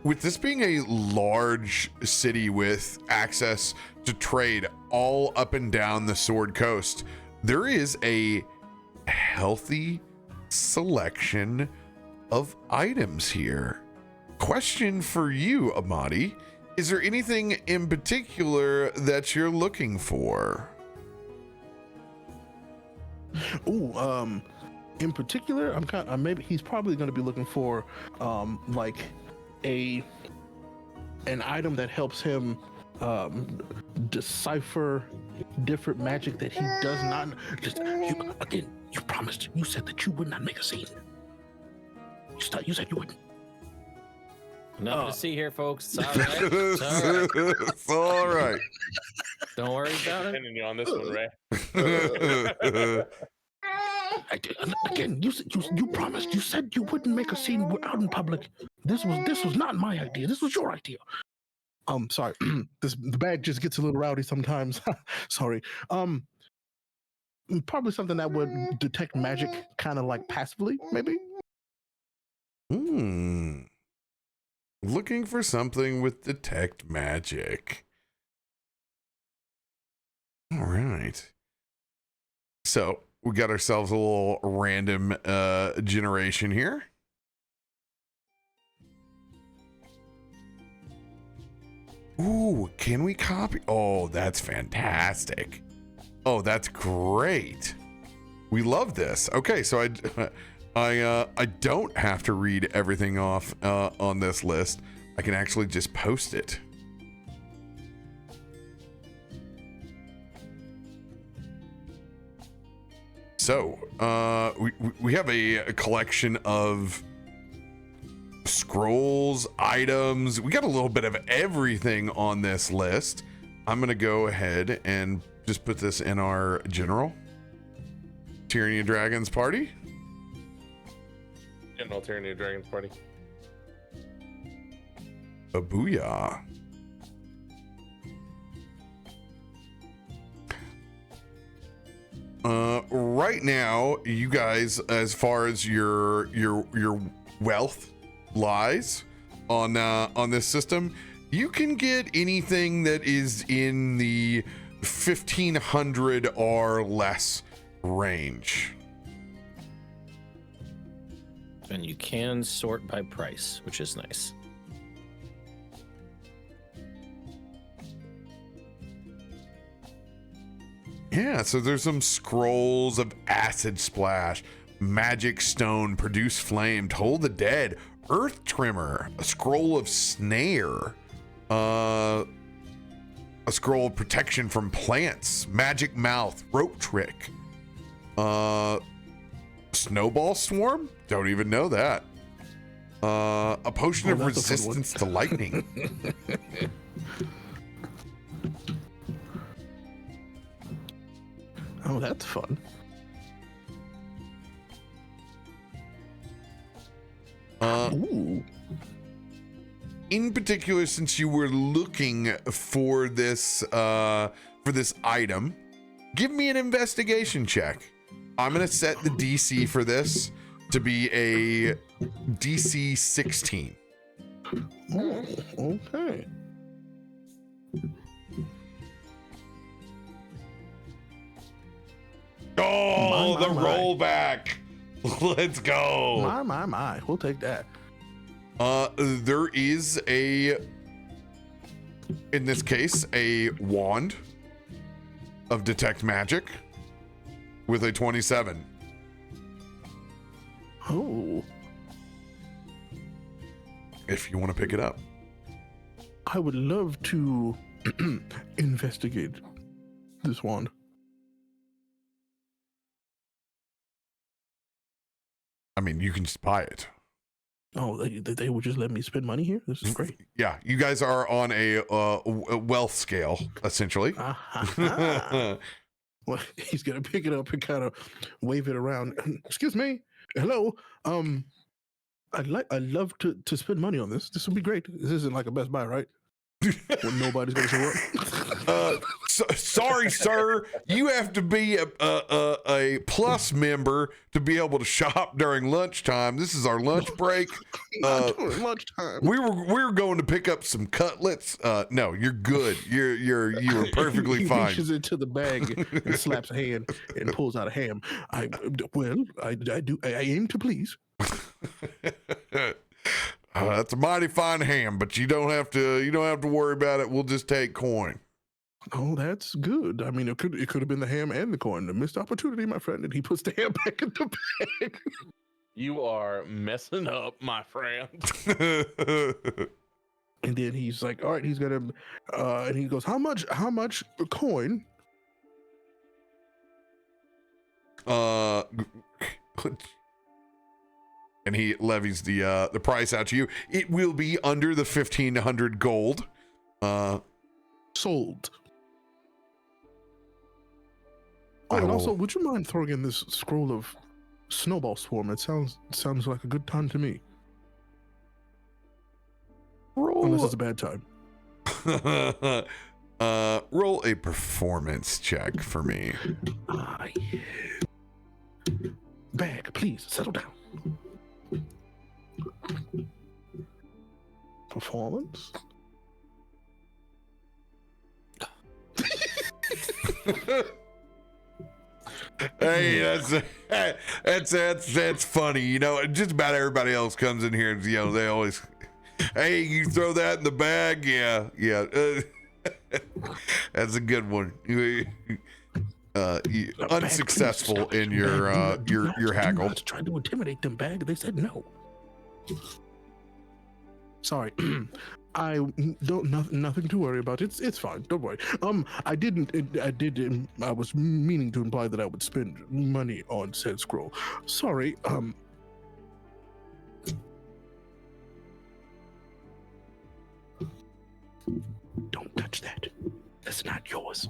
With this being a large city with access to trade all up and down the Sword Coast, there is a healthy selection of items here. Question for you, Amatti. Is there anything in particular that you're looking for? Ooh, in particular, maybe he's probably going to be looking for like an item that helps him decipher different magic that he does not. You promised. You said that you would not make a scene. You said you wouldn't. Nothing to see here, folks. It's all right. It's all right. It's all right. Don't worry about it. Depending on this one, Ray. Again, you promised. You said you wouldn't make a scene out in public. This was not my idea. This was your idea. Sorry. The bag just gets a little rowdy sometimes. Sorry. Probably something that would detect magic, kind of like passively, maybe. Looking for something with detect magic. All right. So we got ourselves a little random generation here. Ooh, can we copy? Oh, that's fantastic. Oh, that's great. We love this. Okay, so I don't have to read everything off on this list. I can actually just post it. So, we have a collection of scrolls, items. We got a little bit of everything on this list. I'm going to go ahead and just put this in our general Tyranny of Dragons party. General Tyranny of Dragons party. A booyah. Right now, you guys, as far as your wealth lies on this system, you can get anything that is in the 1,500 or less range. And you can sort by price, which is nice. Yeah, so there's some scrolls of acid splash, magic stone, produce flame, toll the dead, earth trimmer, a scroll of snare, a scroll of protection from plants, magic mouth, rope trick, snowball swarm, don't even know that, a potion of resistance to lightning. Oh, that's fun. Ooh. In particular, since you were looking for this item, give me an investigation check. I'm gonna set the DC for this to be a DC 16. Oh, okay. Oh, My. the rollback. Let's go. My. We'll take that. There is in this case, a wand of detect magic with a 27. Oh. If you want to pick it up. I would love to investigate this wand. I mean, you can just buy it. Oh, they would just let me spend money here? This is great. Yeah, you guys are on a wealth scale, essentially. Well, Well, he's gonna pick it up and kind of wave it around. Excuse me. Hello. I'd love to spend money on this. This would be great. This isn't like a Best Buy, right? When nobody's gonna show up. Sorry, sir. You have to be a plus member to be able to shop during lunchtime. This is our lunch break. Not during lunchtime. We were going to pick up some cutlets. No, you're good. You were perfectly he fine. reaches into the bag and slaps a hand and pulls out a ham. I aim to please. That's a mighty fine ham, but you don't have to worry about it. We'll just take coin. Oh, that's good. I mean, it could have been the ham and the coin. A missed opportunity, my friend. And he puts the ham back in the bag. You are messing up, my friend. And then he's like, all right, he's gonna and he goes, how much coin? And he levies the price out to you. It will be under the 1,500 gold. Sold. Oh, and also, would you mind throwing in this scroll of Snowball Swarm? It sounds like a good time to me. Unless it's a bad time. Roll a performance check for me. Bag, please settle down. Performance. Hey, that's funny. You know, just about everybody else comes in here and, you know, they always, hey, you throw that in the bag. Yeah. That's a good one. Unsuccessful in your haggle. I tried to intimidate them, bag. They said no. Sorry. I don't nothing to worry about. It's fine. Don't worry. I was meaning to imply that I would spend money on said scroll. Sorry. Don't touch that. That's not yours.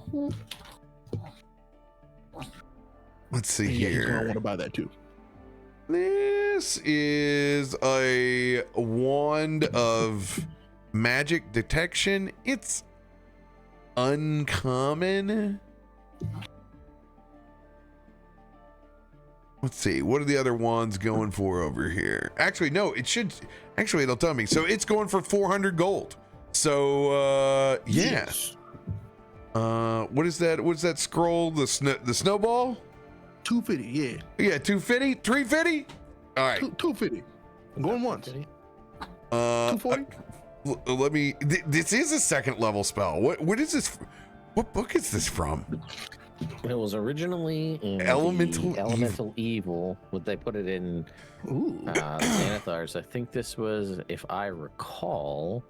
Let's see Yeah, here. I want to buy that too. This is a wand of magic detection. It's uncommon. Let's see. What are the other wands going for over here? Actually, no, it'll tell me. So it's going for 400 gold. So, yeah. Yes. What is that? What's that scroll? The snowball? 250, yeah. Yeah, 250, 350. All right, 250. I'm going once. 240. Let me. This is a second level spell. What is this? What book is this from? It was originally in Elemental Evil. Would they put it in Xanathars? I think this was, if I recall,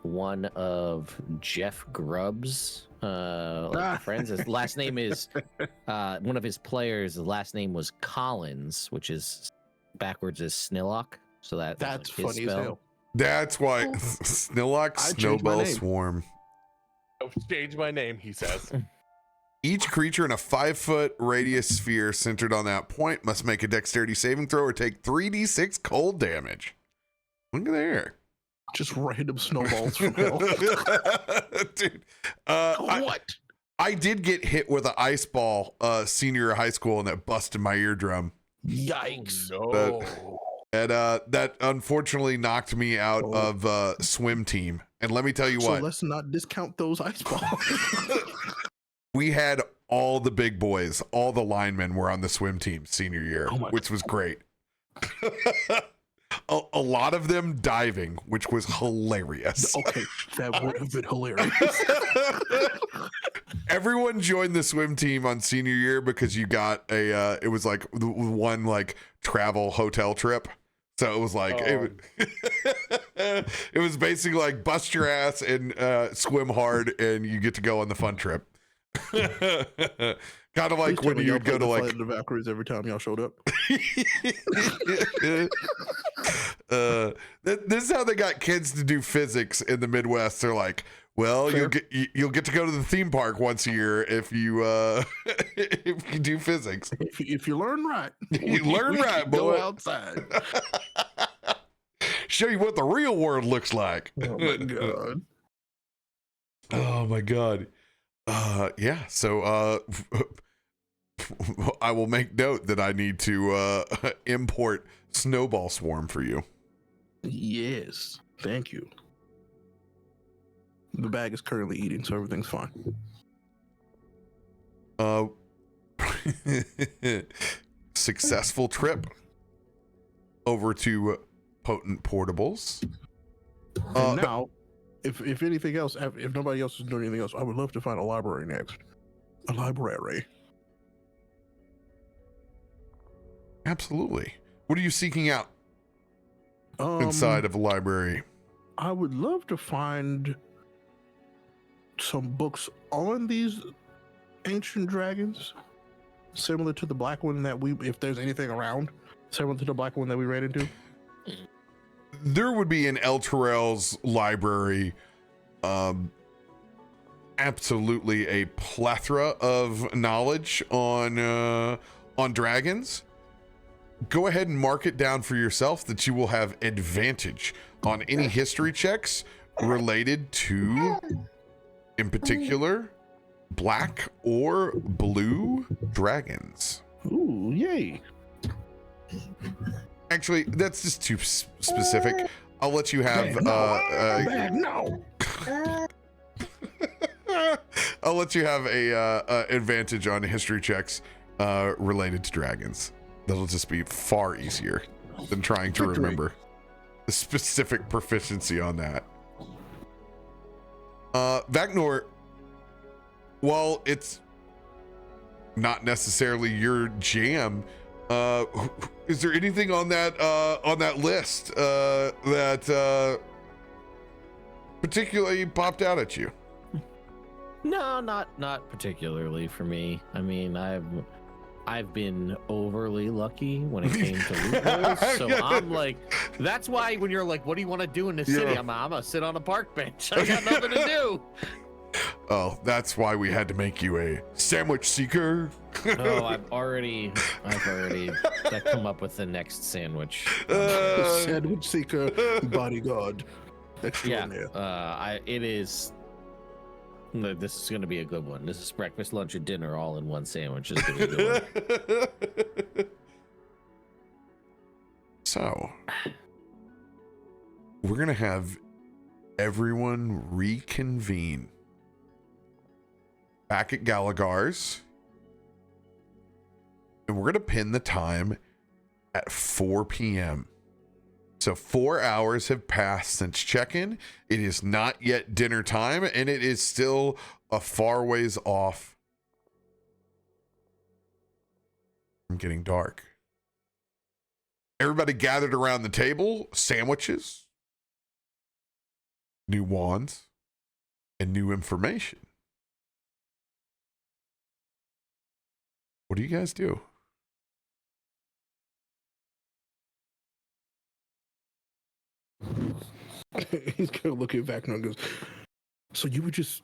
one of Jeff Grubb's friends. His last name is one of his players. His last name was Collins, which is backwards is Snillock. So that's like his funny spell. as hell. That's why Snillock Snowbell Swarm. I've changed my name, he says. Each creature in a 5-foot radius sphere centered on that point must make a dexterity saving throw or take 3d6 cold damage. Look at there. Just random snowballs from hell. Dude, What? I did get hit with an ice ball senior year of high school, and that busted my eardrum. Yikes. No. That unfortunately knocked me out of swim team. And let me tell you what. So let's not discount those ice balls. We had all the big boys, all the linemen were on the swim team senior year, which was great. A lot of them diving, which was hilarious. Okay, that would have been hilarious. Everyone joined the swim team on senior year because you got it was like one like travel hotel trip. So it was like it was basically like bust your ass and swim hard, and you get to go on the fun trip. Kind of like when you'd go to like the Valkyries every time y'all showed up. This is how they got kids to do physics in the Midwest. They're like, Well, Fair. you'll get to go to the theme park once a year if you if you do physics. If you learn right, You learn we right, can go boy. outside. Show you what the real world looks like. Oh my god. Oh my god. Yeah. So I will make note that I need to import Snowball Swarm for you. Yes, thank you. The bag is currently eating, so everything's fine. Successful trip over to Potent Portables. And now, if anything else, if nobody else is doing anything else, I would love to find a library next. A library. Absolutely. What are you seeking out Um, inside of a library? I would love to find some books on these ancient dragons, similar to the black one that if there's anything around, similar to the black one that we ran into. There would be in El Terrell's library absolutely a plethora of knowledge on dragons. Go ahead and mark it down for yourself that you will have advantage on any history checks related to, in particular, black or blue dragons. Ooh, yay! Actually, that's just too specific. I'll let you have Bag, no. I'll let you have a advantage on history checks related to dragons. That'll just be far easier than trying to remember the specific proficiency on that. Vaknor, while it's not necessarily your jam, is there anything on that list that particularly popped out at you? No, not particularly for me. I mean, I've been overly lucky when it came to loopholes, so I'm like, that's why when you're like, what do you want to do in the city? I'm gonna sit on a park bench. I got nothing to do. Oh, that's why we had to make you a sandwich seeker. Oh, I've already come up with the next sandwich. Sandwich seeker, bodyguard. Yeah, Extraordinaire. it is. This is going to be a good one. This is breakfast, lunch, and dinner all in one sandwich. It's going to be a good one. So, we're going to have everyone reconvene back at Gallagher's. And we're going to pin the time at 4 p.m. So 4 hours have passed since check-in. It is not yet dinner time, and it is still a far ways off from getting dark. Everybody gathered around the table, sandwiches, new wands, and new information. What do you guys do? He's gonna look at Vaknor and goes, so you were just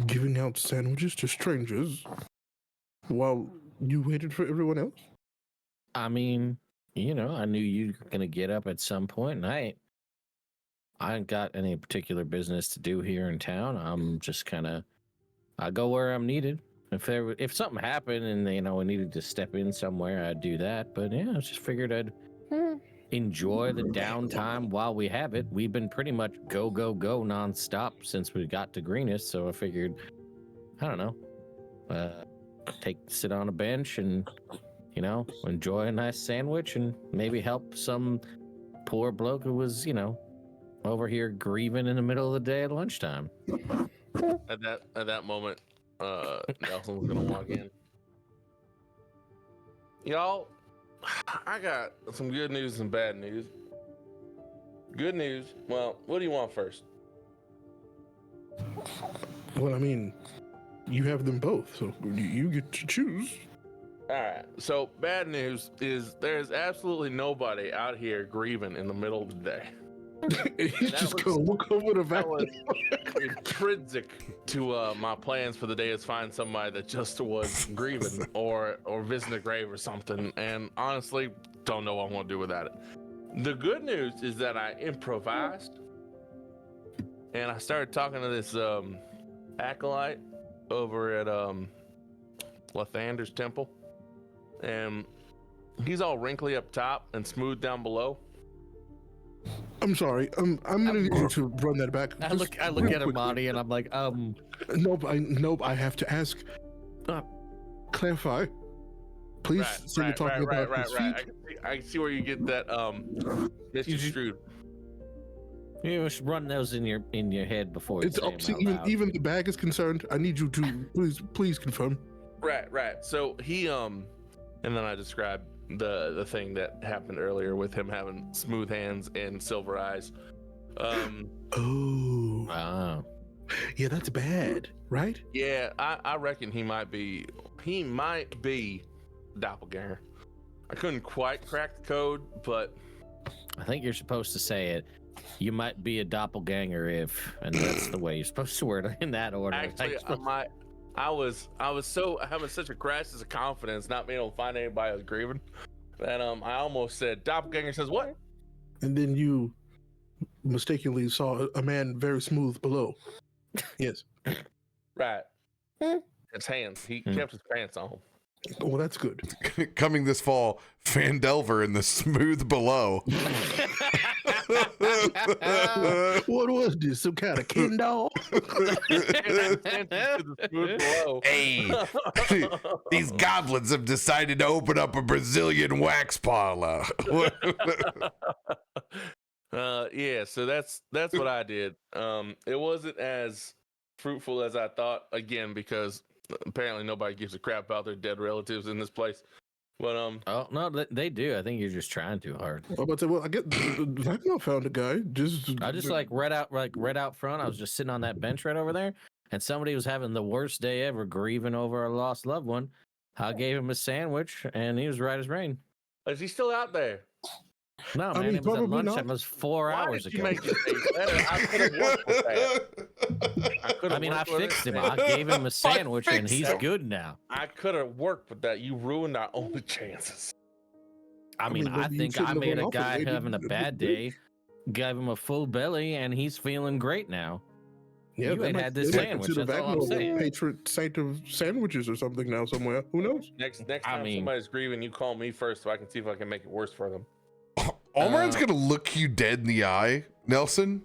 giving out sandwiches to strangers while you waited for everyone else? I mean, I knew you were going to get up at some point, and I ain't got any particular business to do here in town. I'm just I go where I'm needed. If something happened and we needed to step in somewhere, I'd do that. But yeah, I just figured I'd enjoy the downtime while we have it. We've been pretty much go nonstop since we got to Greenest, so I figured, I don't know, sit on a bench and enjoy a nice sandwich and maybe help some poor bloke who was over here grieving in the middle of the day at lunchtime. At that moment, Nelson's gonna walk in. Y'all, I got some good news and bad news. Good news. Well, what do you want first? Well, I mean, you have them both, so you get to choose. All right. So bad news is there's absolutely nobody out here grieving in the middle of the day. He's That just was- gonna look over the That was vacuum. intrinsic to my plans for the day is find somebody that just was grieving or visiting a grave or something. And honestly, don't know what I want to do without it. The good news is that I improvised and I started talking to this acolyte over at Lathander's temple, and he's all wrinkly up top and smooth down below. I'm sorry. I'm gonna need you to run that back. I just look real at quickly. Amatti and I'm like, Nope. I have to ask. Clarify. Please say you're talking about his feet. I can see where you get that misconstrued. you should run those in your head before you It's say up to them out loud. even the bag is concerned. I need you to please confirm. Right. So he and then I described the thing that happened earlier with him having smooth hands and silver eyes. Oh, Oh. yeah, that's bad, right? Yeah, I reckon he might be doppelganger. I couldn't quite crack the code, but I think you're supposed to say it. You might be a doppelganger if, and that's the way you're supposed to word it in that order. actually I was so having such a crisis of confidence, not being able to find anybody who was grieving, that I almost said doppelganger says what? And then you mistakenly saw a man very smooth below. Yes. Right. His hands. He kept his pants on. Well, that's good. Coming this fall, Fandelver in the smooth below. What was this? Some kind of Ken doll? Hey, these goblins have decided to open up a Brazilian wax parlor. Yeah, so that's what I did. It wasn't as fruitful as I thought, again, because apparently nobody gives a crap about their dead relatives in this place. But Oh no, they do. I think you're just trying too hard. I was about to say, well, I get Vaknor found a guy. I just read out front. I was just sitting on that bench right over there, and somebody was having the worst day ever, grieving over a lost loved one. I gave him a sandwich, and he was right as rain. is he still out there? No, I man, mean, it was at probably lunchtime. not. It was 4 Why hours did you ago. make it taste better? I could have worked with that. I mean, I fixed him. I gave him a sandwich, and he's him. good now. I could have worked with that. You ruined our only chances. I mean, I maybe you think I shouldn't have made a went off guy it. having a bad day, gave him a full belly, and he's feeling great now. Yeah, You they ain't might- had this they might sandwich, consider that's all I'm Vaknor the saying. patron saint of sandwiches or something now somewhere. Who knows? Next I time mean- somebody's grieving, you call me first so I can see if I can make it worse for them. Almuron's gonna look you dead in the eye, Nelson.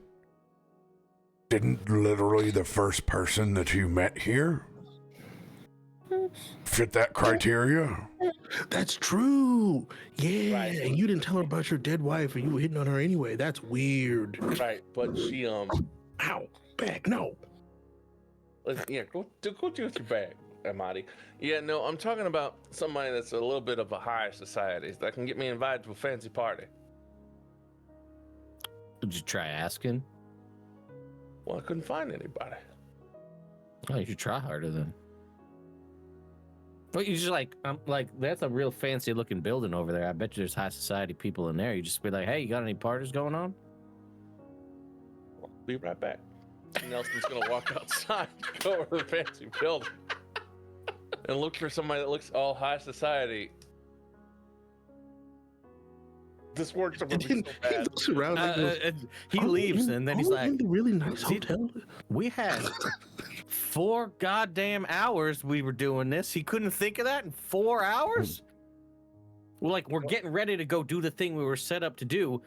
Didn't literally the first person that you met here fit that criteria? That's true. Yeah, Right. and you didn't tell her about your dead wife, and you were hitting on her anyway. That's weird. Right, but she Ow, back, no. yeah, go do with your bag, Amatti. Yeah, no, I'm talking about somebody that's a little bit of a higher society that can get me invited to a fancy party. Did you try asking? Well, I couldn't find anybody. Oh, you should try harder then. But you just that's a real fancy looking building over there. I bet you there's high society people in there. You just be like, hey, you got any parties going on? Be right back. Nelson's gonna walk outside, go over to the fancy building, and look for somebody that looks all high society. This works over And me then so he bad. looks around and goes, He "Are we leaves, in- and then are he's we like, in the really nice "See- hotel." we had 4 goddamn hours we were doing this. He couldn't think of that in 4 hours? We're getting ready to go do the thing we were set up to do.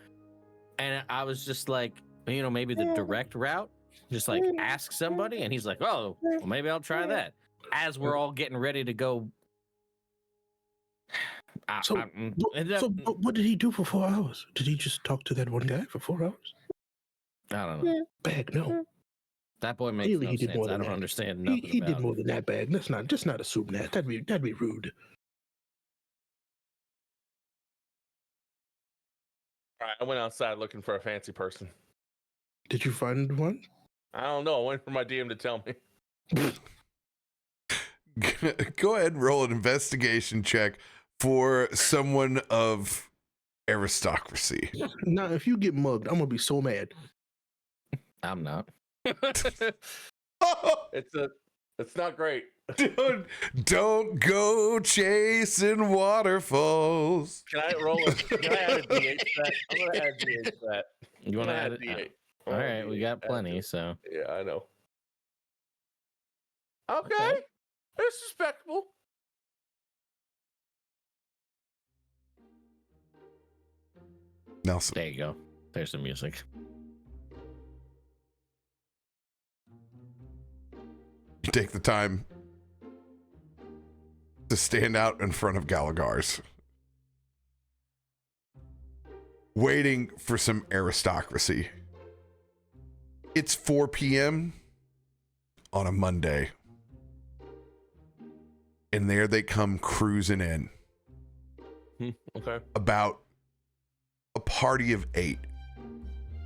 And I was just like, maybe the direct route, just like ask somebody. And he's like, oh, well, maybe I'll try that. As we're all getting ready to go. So, But what did he do for 4 hours? Did he just talk to that one guy for 4 hours? I don't know. Bag, no. That boy makes Really, no he did sense. more I than don't that. understand He, nothing he did about more it. than that, Bag. Let's not assume that. That'd be rude. All right, I went outside looking for a fancy person. Did you find one? I don't know. I went for my DM to tell me. Go ahead and roll an investigation check for someone of aristocracy. Now, if you get mugged, I'm gonna be so mad. I'm not. It's not great. Don't go chasing waterfalls. Can I roll Can I add a D8 to that? I'm gonna add D8 to that. You want to add it? D8? All right, we got plenty. So Yeah, I know. Okay. It's respectable. Nelson. there you go. There's some music. You take the time to stand out in front of Gallagher's, waiting for some aristocracy. It's 4 p.m. on a Monday, and there they come cruising in. Okay. About a party of 8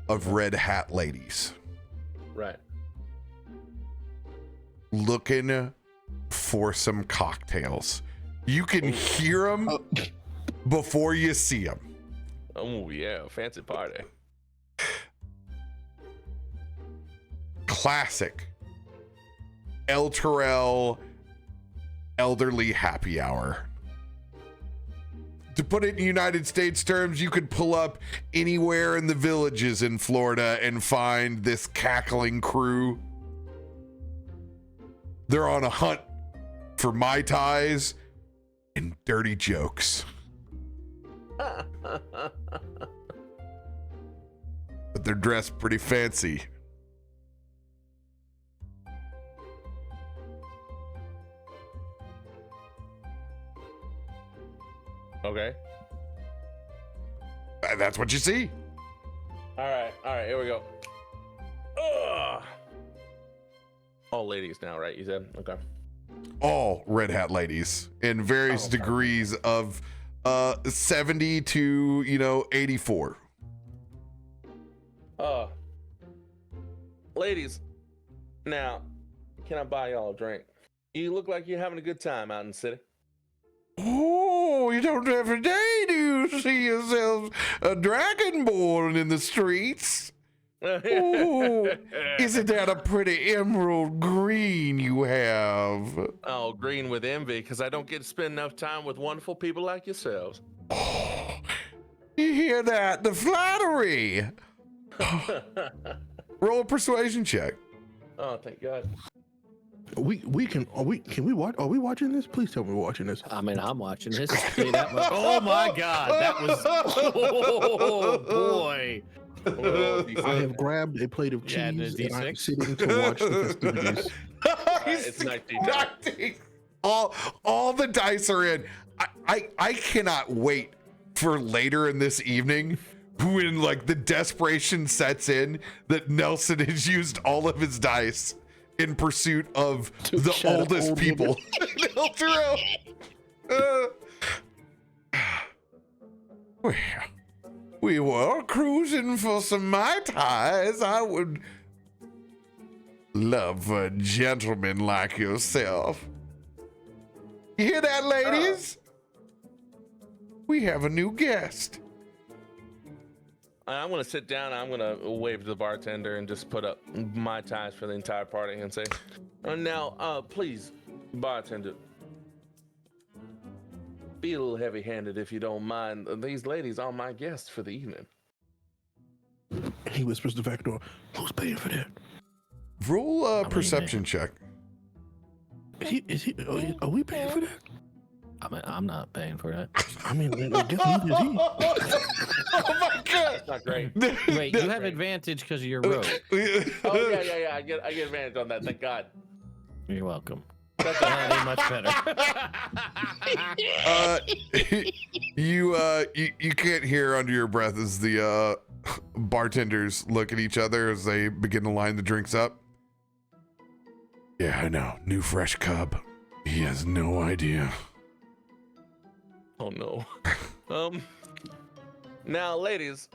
of red hat ladies. Right. Looking for some cocktails. You can hear them before you see them. Oh yeah, fancy party. Classic El Terrell elderly happy hour. To put it in United States terms, you could pull up anywhere in the villages in Florida and find this cackling crew. They're on a hunt for Mai Tais and dirty jokes. But they're dressed pretty fancy. Okay. That's what you see. All right, here we go. Ugh. All ladies now, right? You said? Okay. All red hat ladies in various degrees of 70 to 84. Ladies, now, can I buy y'all a drink? You look like you're having a good time out in the city. Oh, you don't every day do you see yourself a Dragonborn in the streets. Oh, isn't that a pretty emerald green you have? Oh, green with envy, because I don't get to spend enough time with wonderful people like yourselves. Oh, you hear that? The flattery. Roll a persuasion check. Oh, thank God. Can we watch? Are we watching this? Please tell me we're watching this. I mean, I'm watching this. Oh my God, that was. Oh boy. I have grabbed a plate of cheese Yeah, and D6? I'm sitting to watch the festivities. It's 19. 19. All the dice are in. I cannot wait for later in this evening when like the desperation sets in that Nelson has used all of his dice in pursuit of the oldest people. We were cruising for some Mai Tais. I would love a gentleman like yourself. You hear that, ladies? We have a new guest. I'm going to sit down. I'm going to wave to the bartender and just put up Mai Tais for the entire party and say, now, please, bartender, be a little heavy-handed if you don't mind. These ladies are my guests for the evening. He whispers to Vaknor, "Who's paying for that?" Roll a perception check. Are we paying for that? I mean, I'm not paying for that. I mean, I guess neither is he. Oh my God! That's not great. Wait, you have advantage because you're rogue. Oh yeah. I get advantage on that. Thank God. You're welcome. That's That'd be much better. You can't hear under your breath as the bartenders look at each other as they begin to line the drinks up. Yeah, I know. New fresh cub. He has no idea. Oh no. Now, ladies,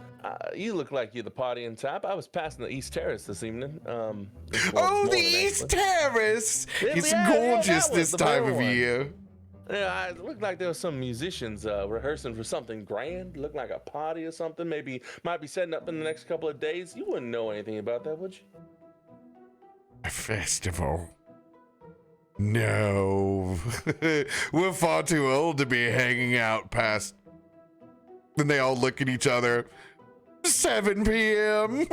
you look like you're the partying type. I was passing the East Terrace this evening. The East Terrace! It's gorgeous this time of year. Yeah, it looked like there were some musicians rehearsing for something grand. Looked like a party or something. Maybe might be setting up in the next couple of days. You wouldn't know anything about that, would you? A festival? No. We're far too old to be hanging out past. Then they all look at each other. 7 p.m.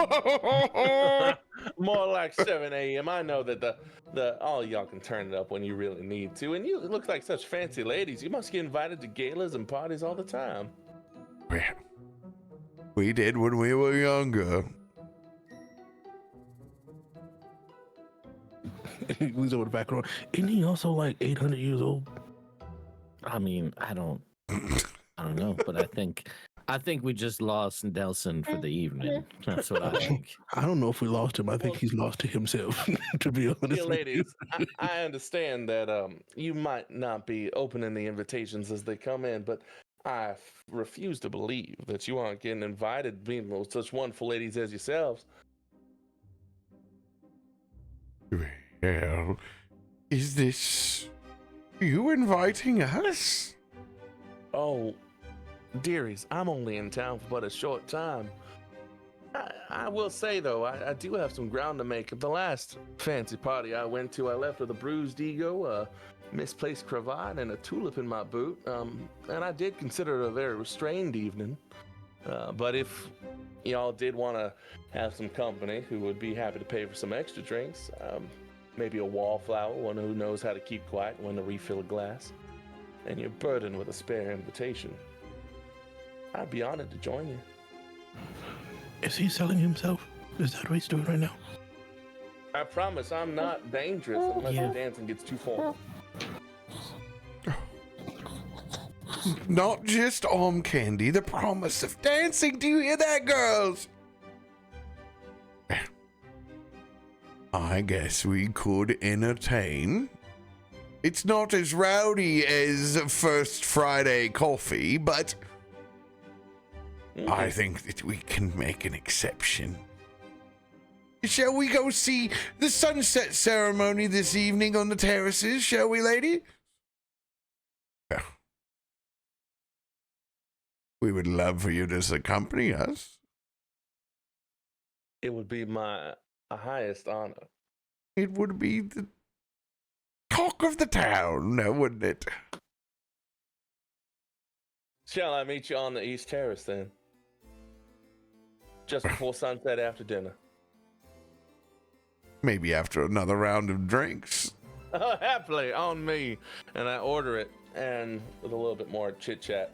More like 7 a.m. I know that the all y'all can turn it up when you really need to. And you look like such fancy ladies. You must get invited to galas and parties all the time. We did when we were younger. He's over the background. Isn't he also like 800 years old? I mean, I don't know, but I think we just lost Nelson for the evening. That's what I think. I don't know if we lost him. I think he's lost to himself, to be honest. Dear ladies, I understand that you might not be opening the invitations as they come in, but I refuse to believe that you aren't getting invited, being with such wonderful ladies as yourselves. Well, is this you inviting us? Oh, dearies, I'm only in town for but a short time. I will say, though, I do have some ground to make. At the last fancy party I went to, I left with a bruised ego, a misplaced cravat, and a tulip in my boot. And I did consider it a very restrained evening. But if y'all did want to have some company who would be happy to pay for some extra drinks, maybe a wallflower, one who knows how to keep quiet when to refill a glass, and you're burdened with a spare invitation, I'd be honored to join you. Is he selling himself? Is that what he's doing right now? I promise I'm not dangerous unless the dancing gets too formal. Not just arm candy, the promise of dancing. Do you hear that, girls? I guess we could entertain. It's not as rowdy as First Friday coffee, but I think that we can make an exception. Shall we go see the sunset ceremony this evening on the terraces, shall we, lady? Yeah. We would love for you to accompany us. It would be my highest honor. It would be the talk of the town, now wouldn't it? Shall I meet you on the East Terrace then? Just before sunset after dinner. Maybe after another round of drinks. Happily, on me. And I order it, and with a little bit more chit chat,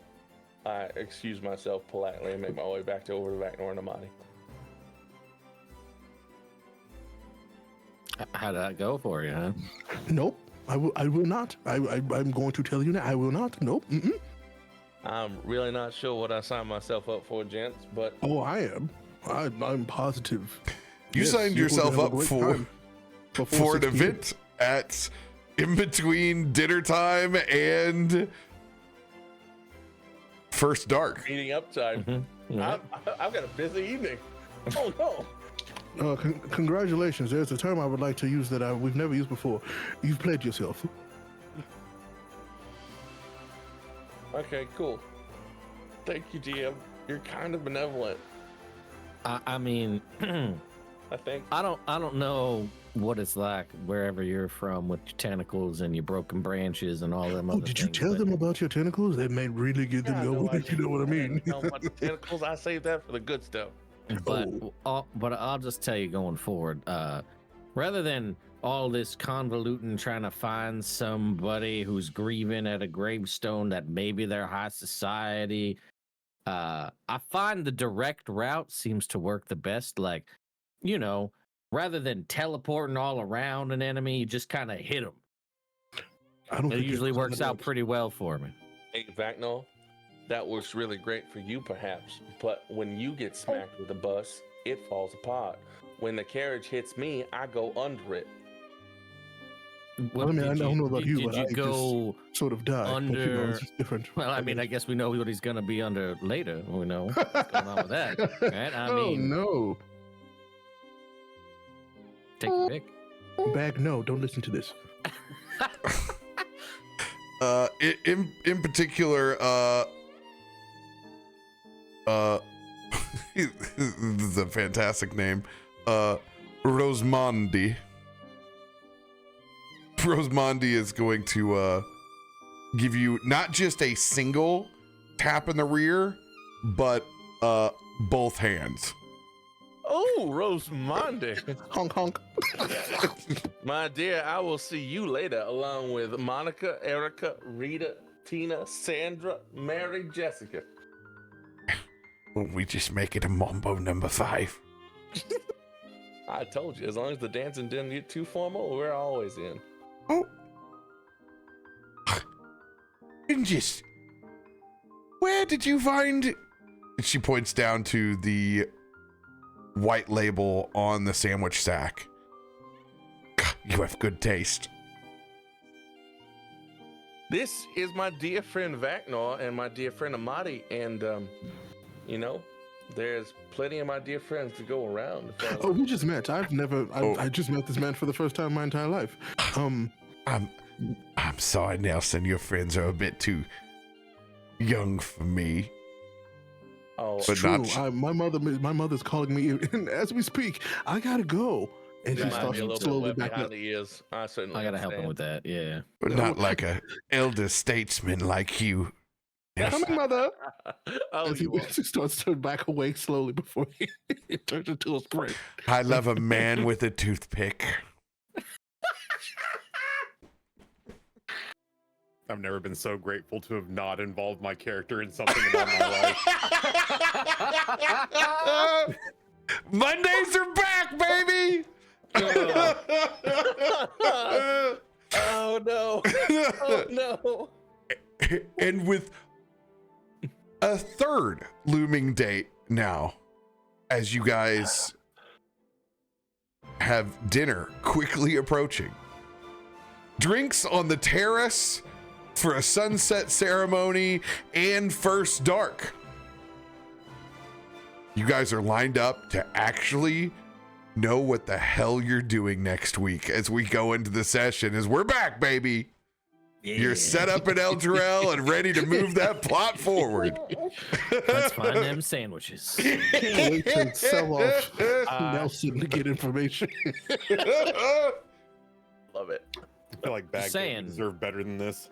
I excuse myself politely and make my way back over to Vaknor and Amatti. How'd that go for you, huh? Nope. I will not. I'm going to tell you now. I will not. Nope. Mm-mm. I'm really not sure what I signed myself up for, gents, but Oh, I am. I'm positive. You Yes, signed you're going yourself to have a up great for time before an 6 p.m. event at in between dinner time and first dark. meeting up time. Mm-hmm. Yeah. I've got a busy evening. Oh no. Congratulations. There's a term I would like to use that we've never used before. You've played yourself. Okay, cool. Thank you, DM. You're kind of benevolent, I mean, I think. I don't know what it's like wherever you're from with your tentacles and your broken branches and all them Oh, other did you things, tell but- them about your tentacles? They may really get them Yeah, going. no, I If you know what I mean. didn't know about the tentacles. I saved that for the good stuff. But I'll just tell you going forward, rather than all this convoluting trying to find somebody who's grieving at a gravestone that maybe they're high society, I find the direct route seems to work the best. Like, you know, rather than teleporting all around an enemy, you just kind of hit them. I don't It think usually that's works how out it pretty well for me. Hey, Vaknor, that works really great for you, perhaps. But when you get smacked with a bus, it falls apart. When the carriage hits me, I go under it. Well, I mean, I did don't know about you, did but you I just go sort of die. But, you know, under- it's just different. Well, I mean, I guess we know what he's going to be under later. We know what's going on with that, right? I mean, no. take your pick. Bag, no, don't listen to this. In particular, this is a fantastic name. Rosemondi. Rosemondi is going to give you not just a single tap in the rear, but both hands. Oh, Rosemondi. Honk honk. My dear, I will see you later, along with Monica, Erica, Rita, Tina, Sandra, Mary, Jessica. Won't we just make it a Mambo number 5? I told you, as long as the dancing didn't get too formal, we're always in. Oh. And just, where did you find? She points down to the white label on the sandwich sack. You have good taste. This is my dear friend Vaknor and my dear friend Amatti, and you know, there's plenty of my dear friends to go around. Oh, we just met. I just met this man for the first time in my entire life. I'm sorry, Nelson. Your friends are a bit too young for me. Oh, But True. not- My mother's calling me, and as we speak, I gotta go. And she that might starts be a little slowly bit wet back behind up. the ears. I certainly I gotta help him understand. with that. Yeah. But not like a elder statesman like you. Coming, mother. Oh, As he, you are. as he starts to back away slowly before he turns into a sprint. I love a man with a toothpick. I've never been so grateful to have not involved my character in something in all my life. Mondays are back, baby. Oh no! Oh no! And with a third looming date now, as you guys have dinner quickly approaching, drinks on the terrace for a sunset ceremony and first dark. You guys are lined up to actually know what the hell you're doing next week as we go into the session, as we're back, baby. You're set up in El Jarrell and ready to move that plot forward. Let's find them sandwiches. Can't wait to sell off Nelson to get information. Love it. I feel like Baghdad saying. deserve better than this.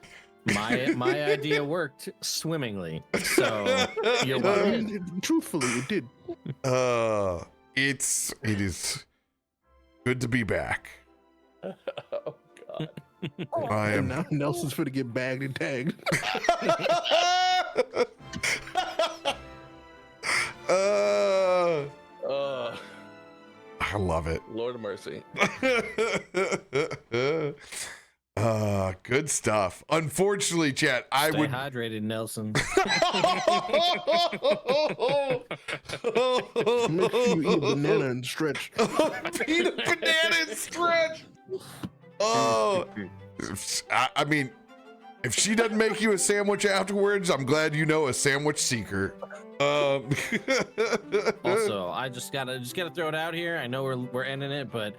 My idea worked swimmingly. So you're welcome. Truthfully, it did. It is good to be back. Oh god. I And am. now Nelson's finna get bagged and tagged. I love it. Lord of mercy. Good stuff. Unfortunately, chat, I Stay would. hydrated, Nelson. Make sure you eat a banana and stretch. Eat a banana and stretch. Oh, I mean, if she doesn't make you a sandwich afterwards, I'm glad you know a sandwich seeker. Also, I just gotta throw it out here. I know we're ending it, but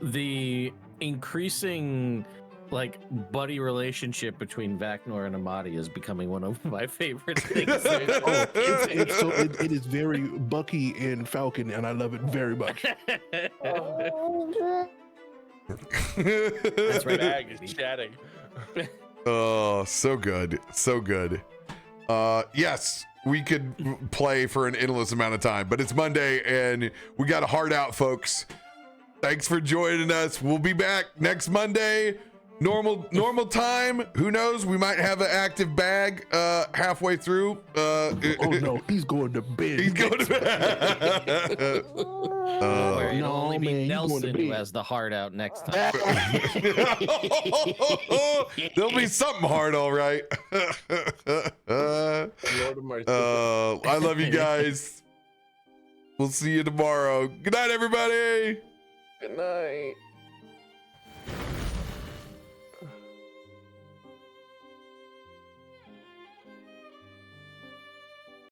the increasing like buddy relationship between Vaknor and Amatti is becoming one of my favorite things. It is very Bucky and Falcon, and I love it very much. That's right. Bag is chatting. Oh, so good. So good. Yes, we could play for an endless amount of time, but it's Monday and we got a heart out, folks. Thanks for joining us. We'll be back next Monday. Normal time. Who knows? We might have an active bag halfway through. Oh no, he's going to bed. He's going to bed. Where it'll No, only be man, you Nelson wanna who be- has the heart out next time. There'll be something hard, all right. Lord of mercy. I love you guys. We'll see you tomorrow. Good night, everybody. Good night.